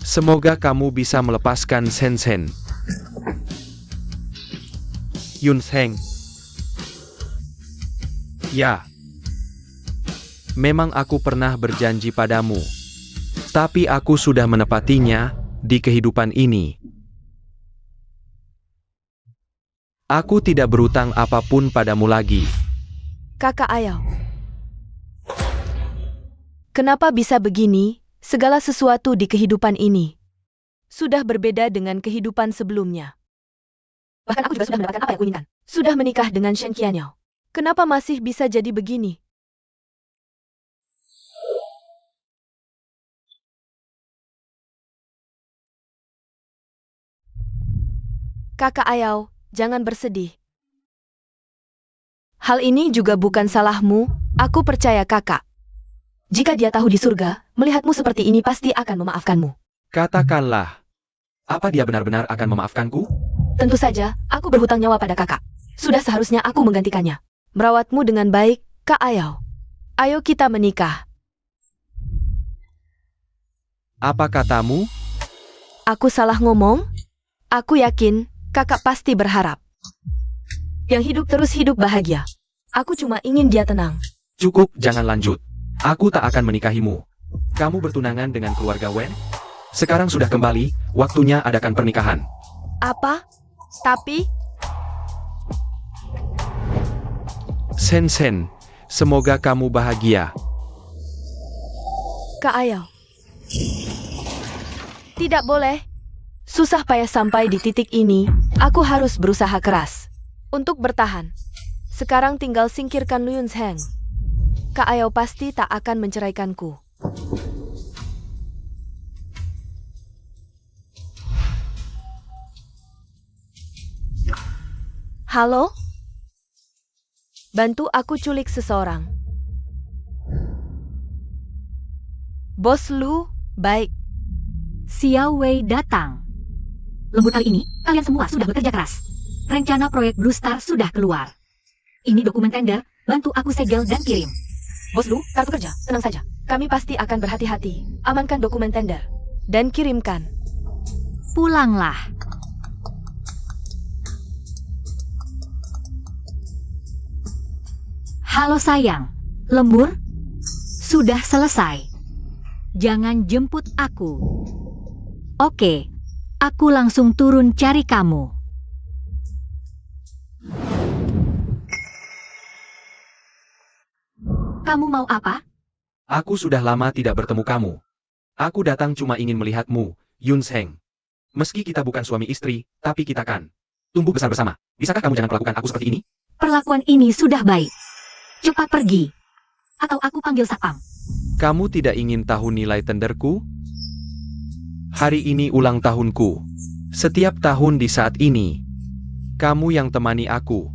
B: Semoga kamu bisa melepaskan Shen Shen. Yun Sheng. Ya. Memang aku pernah berjanji padamu. Tapi aku sudah menepatinya di kehidupan ini. Aku tidak berutang apapun padamu lagi.
D: Kakak Ayau. Kenapa bisa begini? Segala sesuatu di kehidupan ini sudah berbeda dengan kehidupan sebelumnya. Bahkan aku juga sudah mendapatkan apa yang kuinginkan. Sudah menikah dengan Shen Qianyao. Kenapa masih bisa jadi begini? Kakak Ayau, jangan bersedih. Hal ini juga bukan salahmu, aku percaya kakak. Jika dia tahu di surga, melihatmu seperti ini pasti akan memaafkanmu.
B: Katakanlah, apa dia benar-benar akan memaafkanku?
D: Tentu saja, aku berhutang nyawa pada kakak. Sudah seharusnya aku menggantikannya. Merawatmu dengan baik, Kak Ayau. Ayo kita menikah.
B: Apa katamu?
D: Aku salah ngomong? Aku yakin, kakak pasti berharap. Yang hidup terus hidup bahagia. Aku cuma ingin dia tenang.
B: Cukup, jangan lanjut. Aku tak akan menikahimu. Kamu bertunangan dengan keluarga Wen? Sekarang sudah kembali, waktunya adakan pernikahan.
D: Apa? Tapi,
B: Sen, semoga kamu bahagia.
D: Kak Ayau. Tidak boleh. Susah payah sampai di titik ini, aku harus berusaha keras untuk bertahan. Sekarang tinggal singkirkan Luyun Heng. Kak Ayau pasti tak akan menceraikanku. Halo? Bantu aku culik seseorang. Bos Lu, baik.
A: Xiao Wei datang. Lembur kali ini, kalian semua sudah bekerja keras. Rencana proyek Blue Star sudah keluar. Ini dokumen tender, bantu aku segel dan kirim.
D: Bos Lu, kartu kerja, tenang saja. Kami pasti akan berhati-hati. Amankan dokumen tender. Dan kirimkan.
A: Pulanglah. Halo sayang, lembur? Sudah selesai. Jangan jemput aku. Oke, aku langsung turun cari kamu. Kamu mau apa?
B: Aku sudah lama tidak bertemu kamu. Aku datang cuma ingin melihatmu, Yun Heng. Meski kita bukan suami istri, tapi kita kan tumbuh besar bersama. Bisakah kamu jangan perlakukan aku seperti ini?
A: Perlakuan ini sudah baik. Cepat pergi. Atau aku panggil satpam.
B: Kamu tidak ingin tahu nilai tenderku? Hari ini ulang tahunku. Setiap tahun di saat ini, kamu yang temani aku.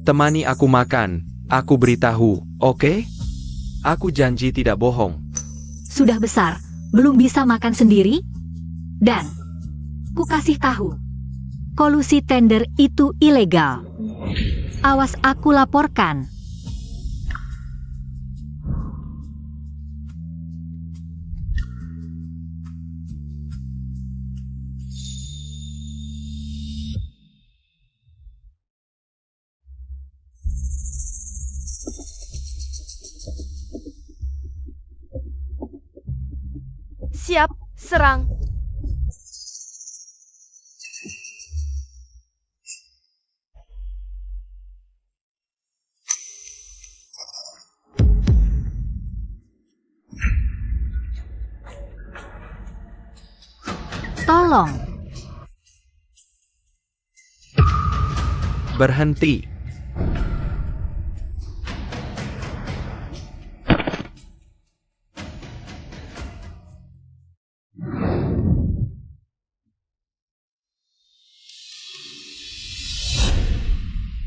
B: Temani aku makan, aku beritahu, oke? Aku janji tidak bohong.
A: Sudah besar, belum bisa makan sendiri? Dan, ku kasih tahu, kolusi tender itu ilegal. Awas aku laporkan.
D: Siap, serang.
A: Tolong.
B: Berhenti.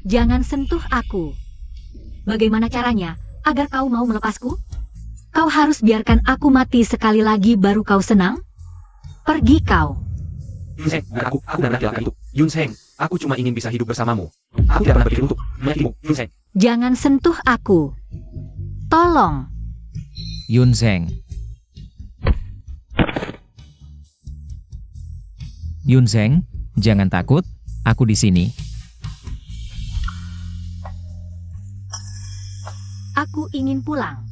A: Jangan sentuh aku. Bagaimana caranya agar kau mau melepasku? Kau harus biarkan aku mati sekali lagi baru kau senang? Pergi kau.
B: Yun Heng, bukan aku benar laki-laki itu. Yun Heng, aku cuma ingin bisa hidup bersamamu. Aku tidak pernah berpikir untuk menyakitimu, Yun Heng.
A: Jangan sentuh aku. Tolong.
F: Yun Zheng. Yun Zheng, jangan takut, aku di sini.
A: ingin pulang.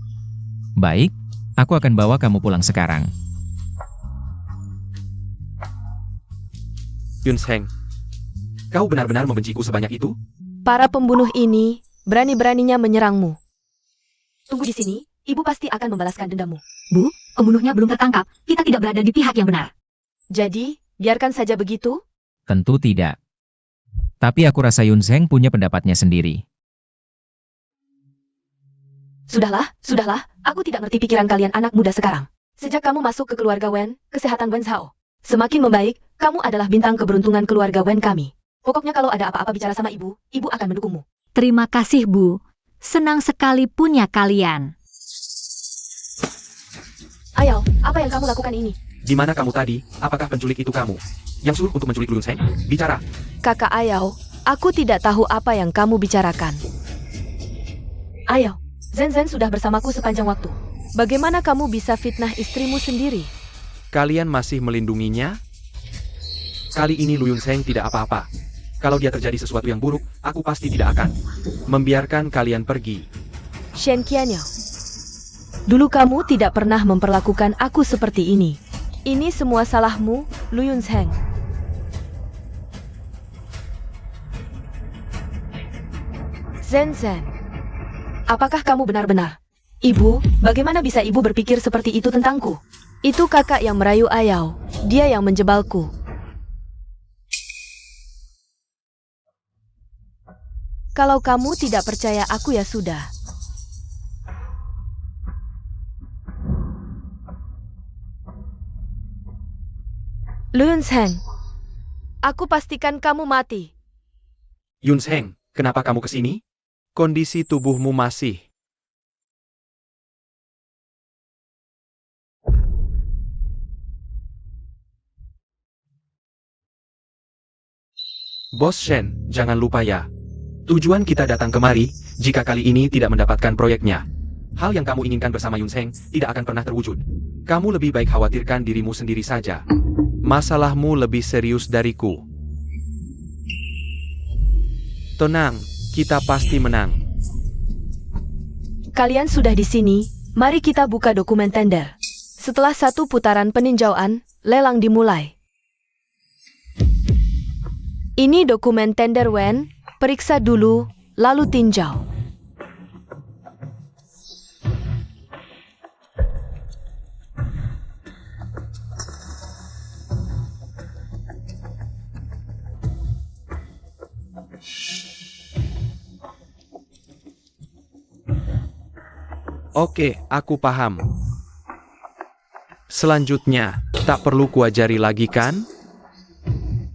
F: Baik, aku akan bawa kamu pulang sekarang.
B: Yun Sheng, kau benar-benar membenciku sebanyak itu?
D: Para pembunuh ini berani-beraninya menyerangmu. Tunggu di sini, ibu pasti akan membalaskan dendamu.
A: Bu, pembunuhnya belum tertangkap. Kita tidak berada di pihak yang benar.
D: Jadi, biarkan saja begitu?
F: Tentu tidak. Tapi aku rasa Yun Sheng punya pendapatnya sendiri.
D: Sudahlah, sudahlah. Aku tidak ngerti pikiran kalian anak muda sekarang. Sejak kamu masuk ke keluarga Wen, kesehatan Wen Zhao semakin membaik. Kamu adalah bintang keberuntungan keluarga Wen kami. Pokoknya kalau ada apa-apa bicara sama ibu, ibu akan mendukungmu.
A: Terima kasih, Bu. Senang sekali punya kalian.
D: Ayao, apa yang kamu lakukan ini?
B: Di mana kamu tadi? Apakah penculik itu kamu? Yang suruh untuk menculik Yun Sheng? Bicara.
D: Kakak Ayao, aku tidak tahu apa yang kamu bicarakan. Ayao, Zhen sudah bersamaku sepanjang waktu. Bagaimana kamu bisa fitnah istrimu sendiri?
B: Kalian masih melindunginya? Kali ini Lu Yun Sheng tidak apa-apa. Kalau dia terjadi sesuatu yang buruk, aku pasti tidak akan membiarkan kalian pergi.
D: Shen Qianyao, dulu kamu tidak pernah memperlakukan aku seperti ini. Ini semua salahmu, Lu Yun Sheng. Zhen, apakah kamu benar-benar? Ibu, bagaimana bisa ibu berpikir seperti itu tentangku? Itu kakak yang merayu Ayao, dia yang menjebalku. Kalau kamu tidak percaya aku ya sudah. Lu Yun Sheng, aku pastikan kamu mati.
B: Yun Sheng, kenapa kamu kesini? Kondisi tubuhmu masih... Bos Shen, jangan lupa ya. Tujuan kita datang kemari, jika kali ini tidak mendapatkan proyeknya. Hal yang kamu inginkan bersama Yun Sheng tidak akan pernah terwujud. Kamu lebih baik khawatirkan dirimu sendiri saja. Masalahmu lebih serius dariku. Tenang, kita pasti menang.
D: Kalian sudah di sini, mari kita buka dokumen tender. Setelah satu putaran peninjauan, lelang dimulai. Ini dokumen tender Wen, periksa dulu, lalu tinjau.
B: Oke, aku paham. Selanjutnya, tak perlu kuajari lagi kan?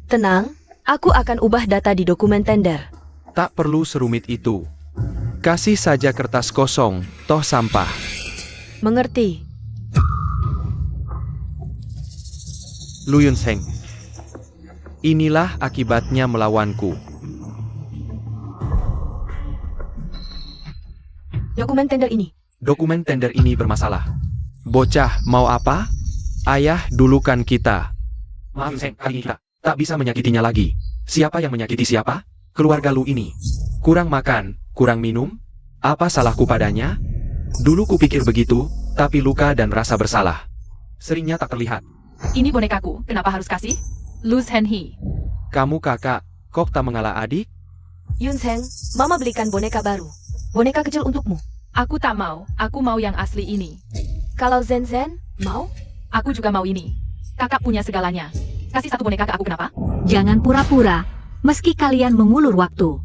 D: Tenang, aku akan ubah data di dokumen tender.
B: Tak perlu serumit itu. Kasih saja kertas kosong, toh sampah.
D: Mengerti?
B: Lu Yun Sheng. Inilah akibatnya melawanku.
D: Dokumen tender ini.
B: Dokumen tender ini bermasalah. Bocah, mau apa? Ayah dulukan kita. Maaf Yun Sheng, kali ini kita tak bisa menyakitinya lagi. Siapa yang menyakiti siapa? Keluarga lu ini. Kurang makan, kurang minum? Apa salahku padanya? Dulu kupikir begitu, tapi luka dan rasa bersalah seringnya tak terlihat.
E: Ini bonekaku, kenapa harus kasih? Lu Zhenhe.
B: Kamu kakak, kok tak mengalah adik?
D: Yun Sheng, Mama belikan boneka baru. Boneka kecil untukmu.
E: Aku tak mau, aku mau yang asli ini.
D: Kalau Zhen, mau?
E: Aku juga mau ini. Kakak punya segalanya. Kasih satu boneka ke aku kenapa?
A: Jangan pura-pura. Meski kalian mengulur waktu,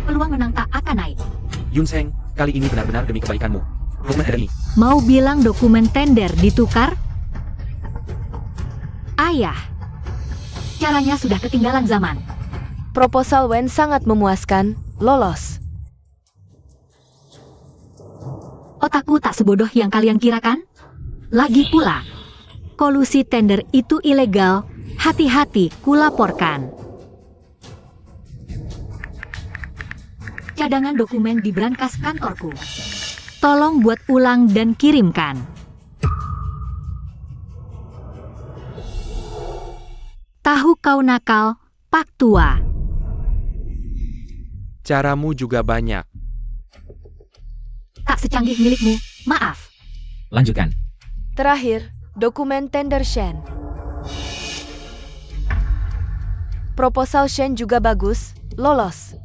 A: peluang menang tak akan naik.
B: Yun Sheng, kali ini benar-benar demi kebaikanmu. Dokumen ada ini.
A: Mau bilang dokumen tender ditukar? Ayah. Caranya sudah ketinggalan zaman.
D: Proposal Wen sangat memuaskan, lolos.
A: Otakku tak sebodoh yang kalian kirakan. Lagi pula, kolusi tender itu ilegal. Hati-hati, kulaporkan. Cadangan dokumen di brankas kantorku. Tolong buat ulang dan kirimkan. Tahu kau nakal, Pak Tua. tak secanggih milikmu. Maaf.
F: Lanjutkan.
D: Terakhir, dokumen tender Shen. Proposal Shen juga bagus, lolos.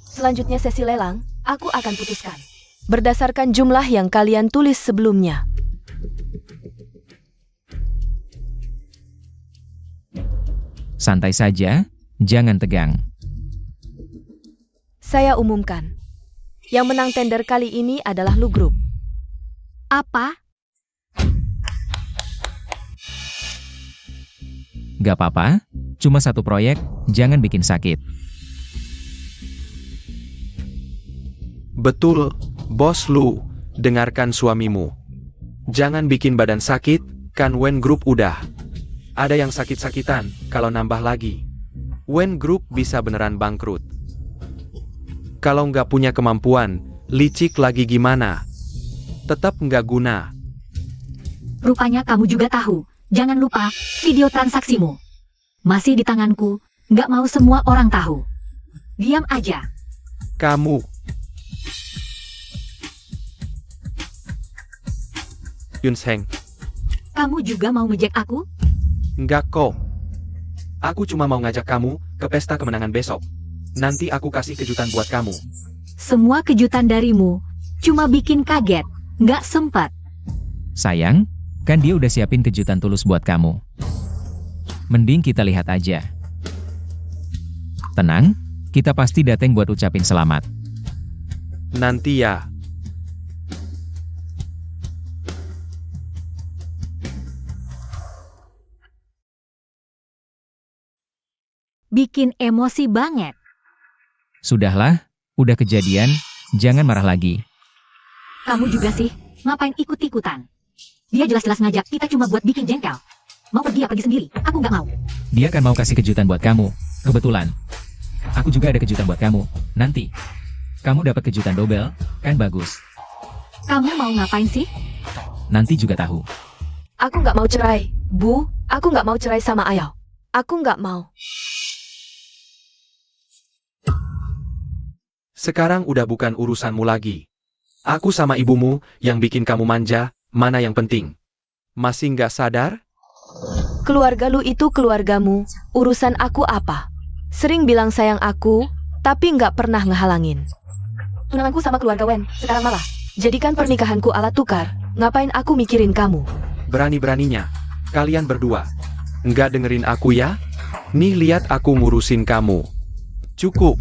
D: Selanjutnya sesi lelang, aku akan putuskan. Berdasarkan jumlah yang kalian tulis sebelumnya.
F: Santai saja, jangan tegang.
D: Saya umumkan. Yang menang tender kali ini adalah Lu Group.
A: Apa?
F: Gak apa-apa, cuma satu proyek, jangan bikin sakit.
B: Betul, Bos Lu. Dengarkan suamimu. Jangan bikin badan sakit, kan Wen Group udah. Ada yang sakit-sakitan, kalau nambah lagi. Wen Group bisa beneran bangkrut. Kalau nggak punya kemampuan, licik lagi gimana? Tetap nggak guna.
A: Rupanya kamu juga tahu. Jangan lupa, video transaksimu. Masih di tanganku, nggak mau semua orang tahu. Diam aja.
B: Kamu. Yun Seng,
A: Kamu juga mau ngejek aku?
B: nggak kok. Aku cuma mau ngajak kamu ke pesta kemenangan besok. Nanti aku kasih kejutan buat kamu.
A: Semua kejutan darimu, cuma bikin kaget. Nggak sempat.
F: Sayang, kan dia udah siapin kejutan tulus buat kamu. Mending kita lihat aja. Tenang, kita pasti dateng buat ucapin selamat.
B: Nanti ya.
A: Bikin emosi banget.
F: Sudahlah, udah kejadian, jangan marah lagi.
A: Kamu juga sih, ngapain ikut-ikutan? Dia jelas-jelas ngajak kita cuma buat bikin jengkel. Mau pergi ya pergi sendiri, aku nggak mau.
F: Dia kan mau kasih kejutan buat kamu. Kebetulan. Aku juga ada kejutan buat kamu. Nanti. Kamu dapat kejutan double, kan bagus.
A: Kamu mau ngapain sih?
F: Nanti juga tahu.
D: Aku nggak mau cerai, Bu. Aku nggak mau cerai sama Ayao. Aku nggak mau.
B: Sekarang udah bukan urusanmu lagi. Aku sama ibumu yang bikin kamu manja, mana yang penting? Masih nggak sadar?
D: Keluarga lu itu keluargamu, urusan aku apa? Sering bilang sayang aku, tapi nggak pernah ngehalangin. Tunanganku sama keluarga Wen, sekarang malah jadikan pernikahanku alat tukar. Ngapain aku mikirin kamu?
B: Berani-beraninya. Kalian berdua. Nggak dengerin aku ya? Nih lihat aku ngurusin kamu. Cukup.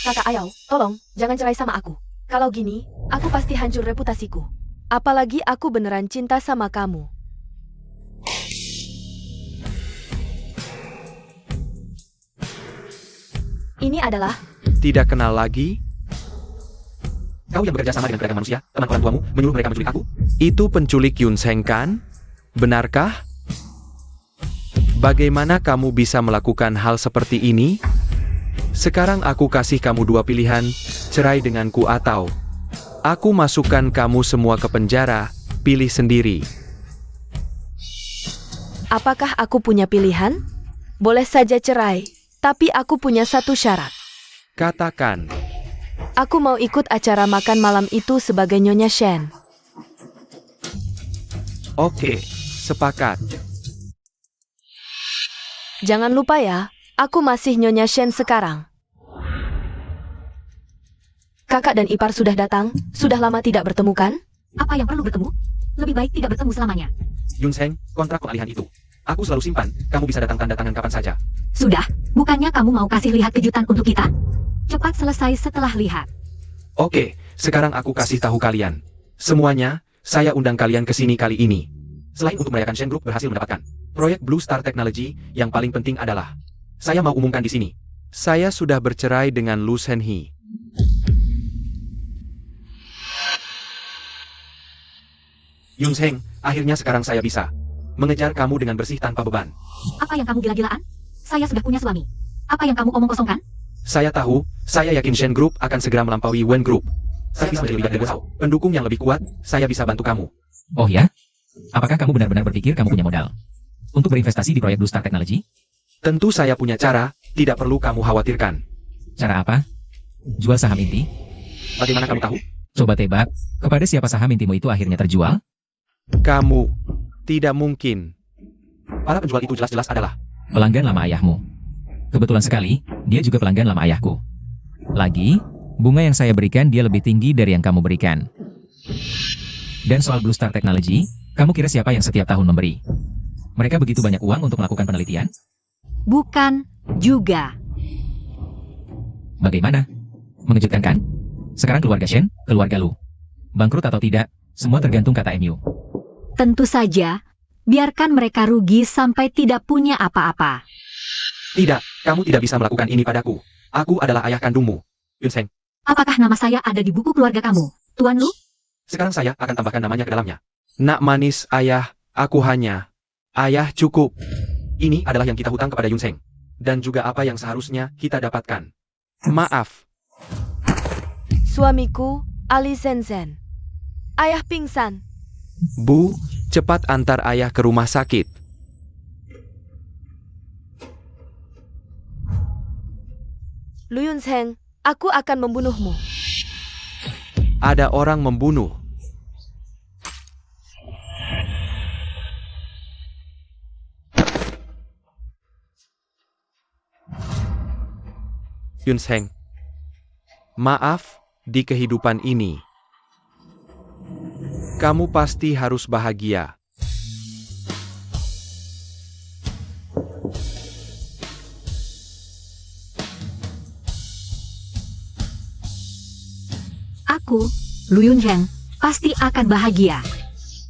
D: Kakak Ayao, tolong, jangan cerai sama aku. Kalau gini, aku pasti hancur reputasiku. Apalagi aku beneran cinta sama kamu. Ini adalah...
B: Tidak kenal lagi? Kau yang bekerja sama dengan pedagang manusia, teman orang tuamu, menyuruh mereka menculik aku? Itu penculik Yun Seng kan? Benarkah? Bagaimana kamu bisa melakukan hal seperti ini? Sekarang aku kasih kamu dua pilihan, cerai denganku atau aku masukkan kamu semua ke penjara, pilih sendiri.
D: Apakah aku punya pilihan? Boleh saja cerai, tapi aku punya satu syarat.
B: Katakan.
D: Aku mau ikut acara makan malam itu sebagai Nyonya Shen.
B: Oke, sepakat.
D: Jangan lupa ya, aku masih Nyonya Shen sekarang. Kakak dan ipar sudah datang, sudah lama tidak bertemu kan?
A: Apa yang perlu bertemu? Lebih baik tidak bertemu selamanya.
B: Yun Seng, kontrak pengalihan itu. Aku selalu simpan, kamu bisa datang tanda tangan kapan saja.
A: Sudah, bukannya kamu mau kasih lihat kejutan untuk kita? Cepat selesai setelah lihat.
B: Oke, sekarang aku kasih tahu kalian. Semuanya, saya undang kalian ke sini kali ini. Selain untuk merayakan Shen Group berhasil mendapatkan proyek Blue Star Technology, yang paling penting adalah saya mau umumkan di sini. Saya sudah bercerai dengan Lu Shenhe. Yun Seng, akhirnya sekarang saya bisa mengejar kamu dengan bersih tanpa beban.
A: Apa yang kamu gila-gilaan? Saya sudah punya suami. Apa yang kamu omong kosong kan?
B: Saya tahu, saya yakin Shen Group akan segera melampaui Wen Group. Saya bisa menjadi leader dari pendukung yang lebih kuat, saya bisa bantu kamu.
F: Oh ya? Apakah kamu benar-benar berpikir kamu punya modal untuk berinvestasi di proyek Blue Star Technology?
B: Tentu saya punya cara, tidak perlu kamu khawatirkan.
F: Cara apa? Jual saham inti?
B: Bagaimana kamu tahu?
F: Coba tebak, kepada siapa saham intimu itu akhirnya terjual?
B: Kamu. Tidak mungkin. Para penjual itu jelas-jelas adalah.
F: Pelanggan lama ayahmu. Kebetulan sekali, dia juga pelanggan lama ayahku. Lagi, bunga yang saya berikan dia lebih tinggi dari yang kamu berikan. Dan soal Blue Star Technology, kamu kira siapa yang setiap tahun memberi? Mereka begitu banyak uang untuk melakukan penelitian?
A: Bukan juga.
F: Bagaimana? Mengejutkan kan? Sekarang keluarga Shen, keluarga Lu. Bangkrut atau tidak, semua tergantung kata MU.
A: Tentu saja, biarkan mereka rugi sampai tidak punya apa-apa.
B: Tidak, kamu tidak bisa melakukan ini padaku. Aku adalah ayah kandungmu. Yunseng,
A: Apakah nama saya ada di buku keluarga kamu, Tuan Lu?
B: sekarang saya akan tambahkan namanya ke dalamnya. Nak manis ayah, aku hanya. Ayah cukup. Ini adalah yang kita hutang kepada Yunseng. Dan juga apa yang seharusnya kita dapatkan. Maaf.
D: Suamiku, Ali Zenzen. Ayah pingsan.
B: Bu, cepat antar ayah ke rumah sakit.
D: Lu Yunseng, aku akan membunuhmu.
B: Ada orang membunuh. Yunseng, maaf di kehidupan ini. Kamu pasti harus bahagia.
A: Aku, Lu Yunzheng, pasti akan bahagia.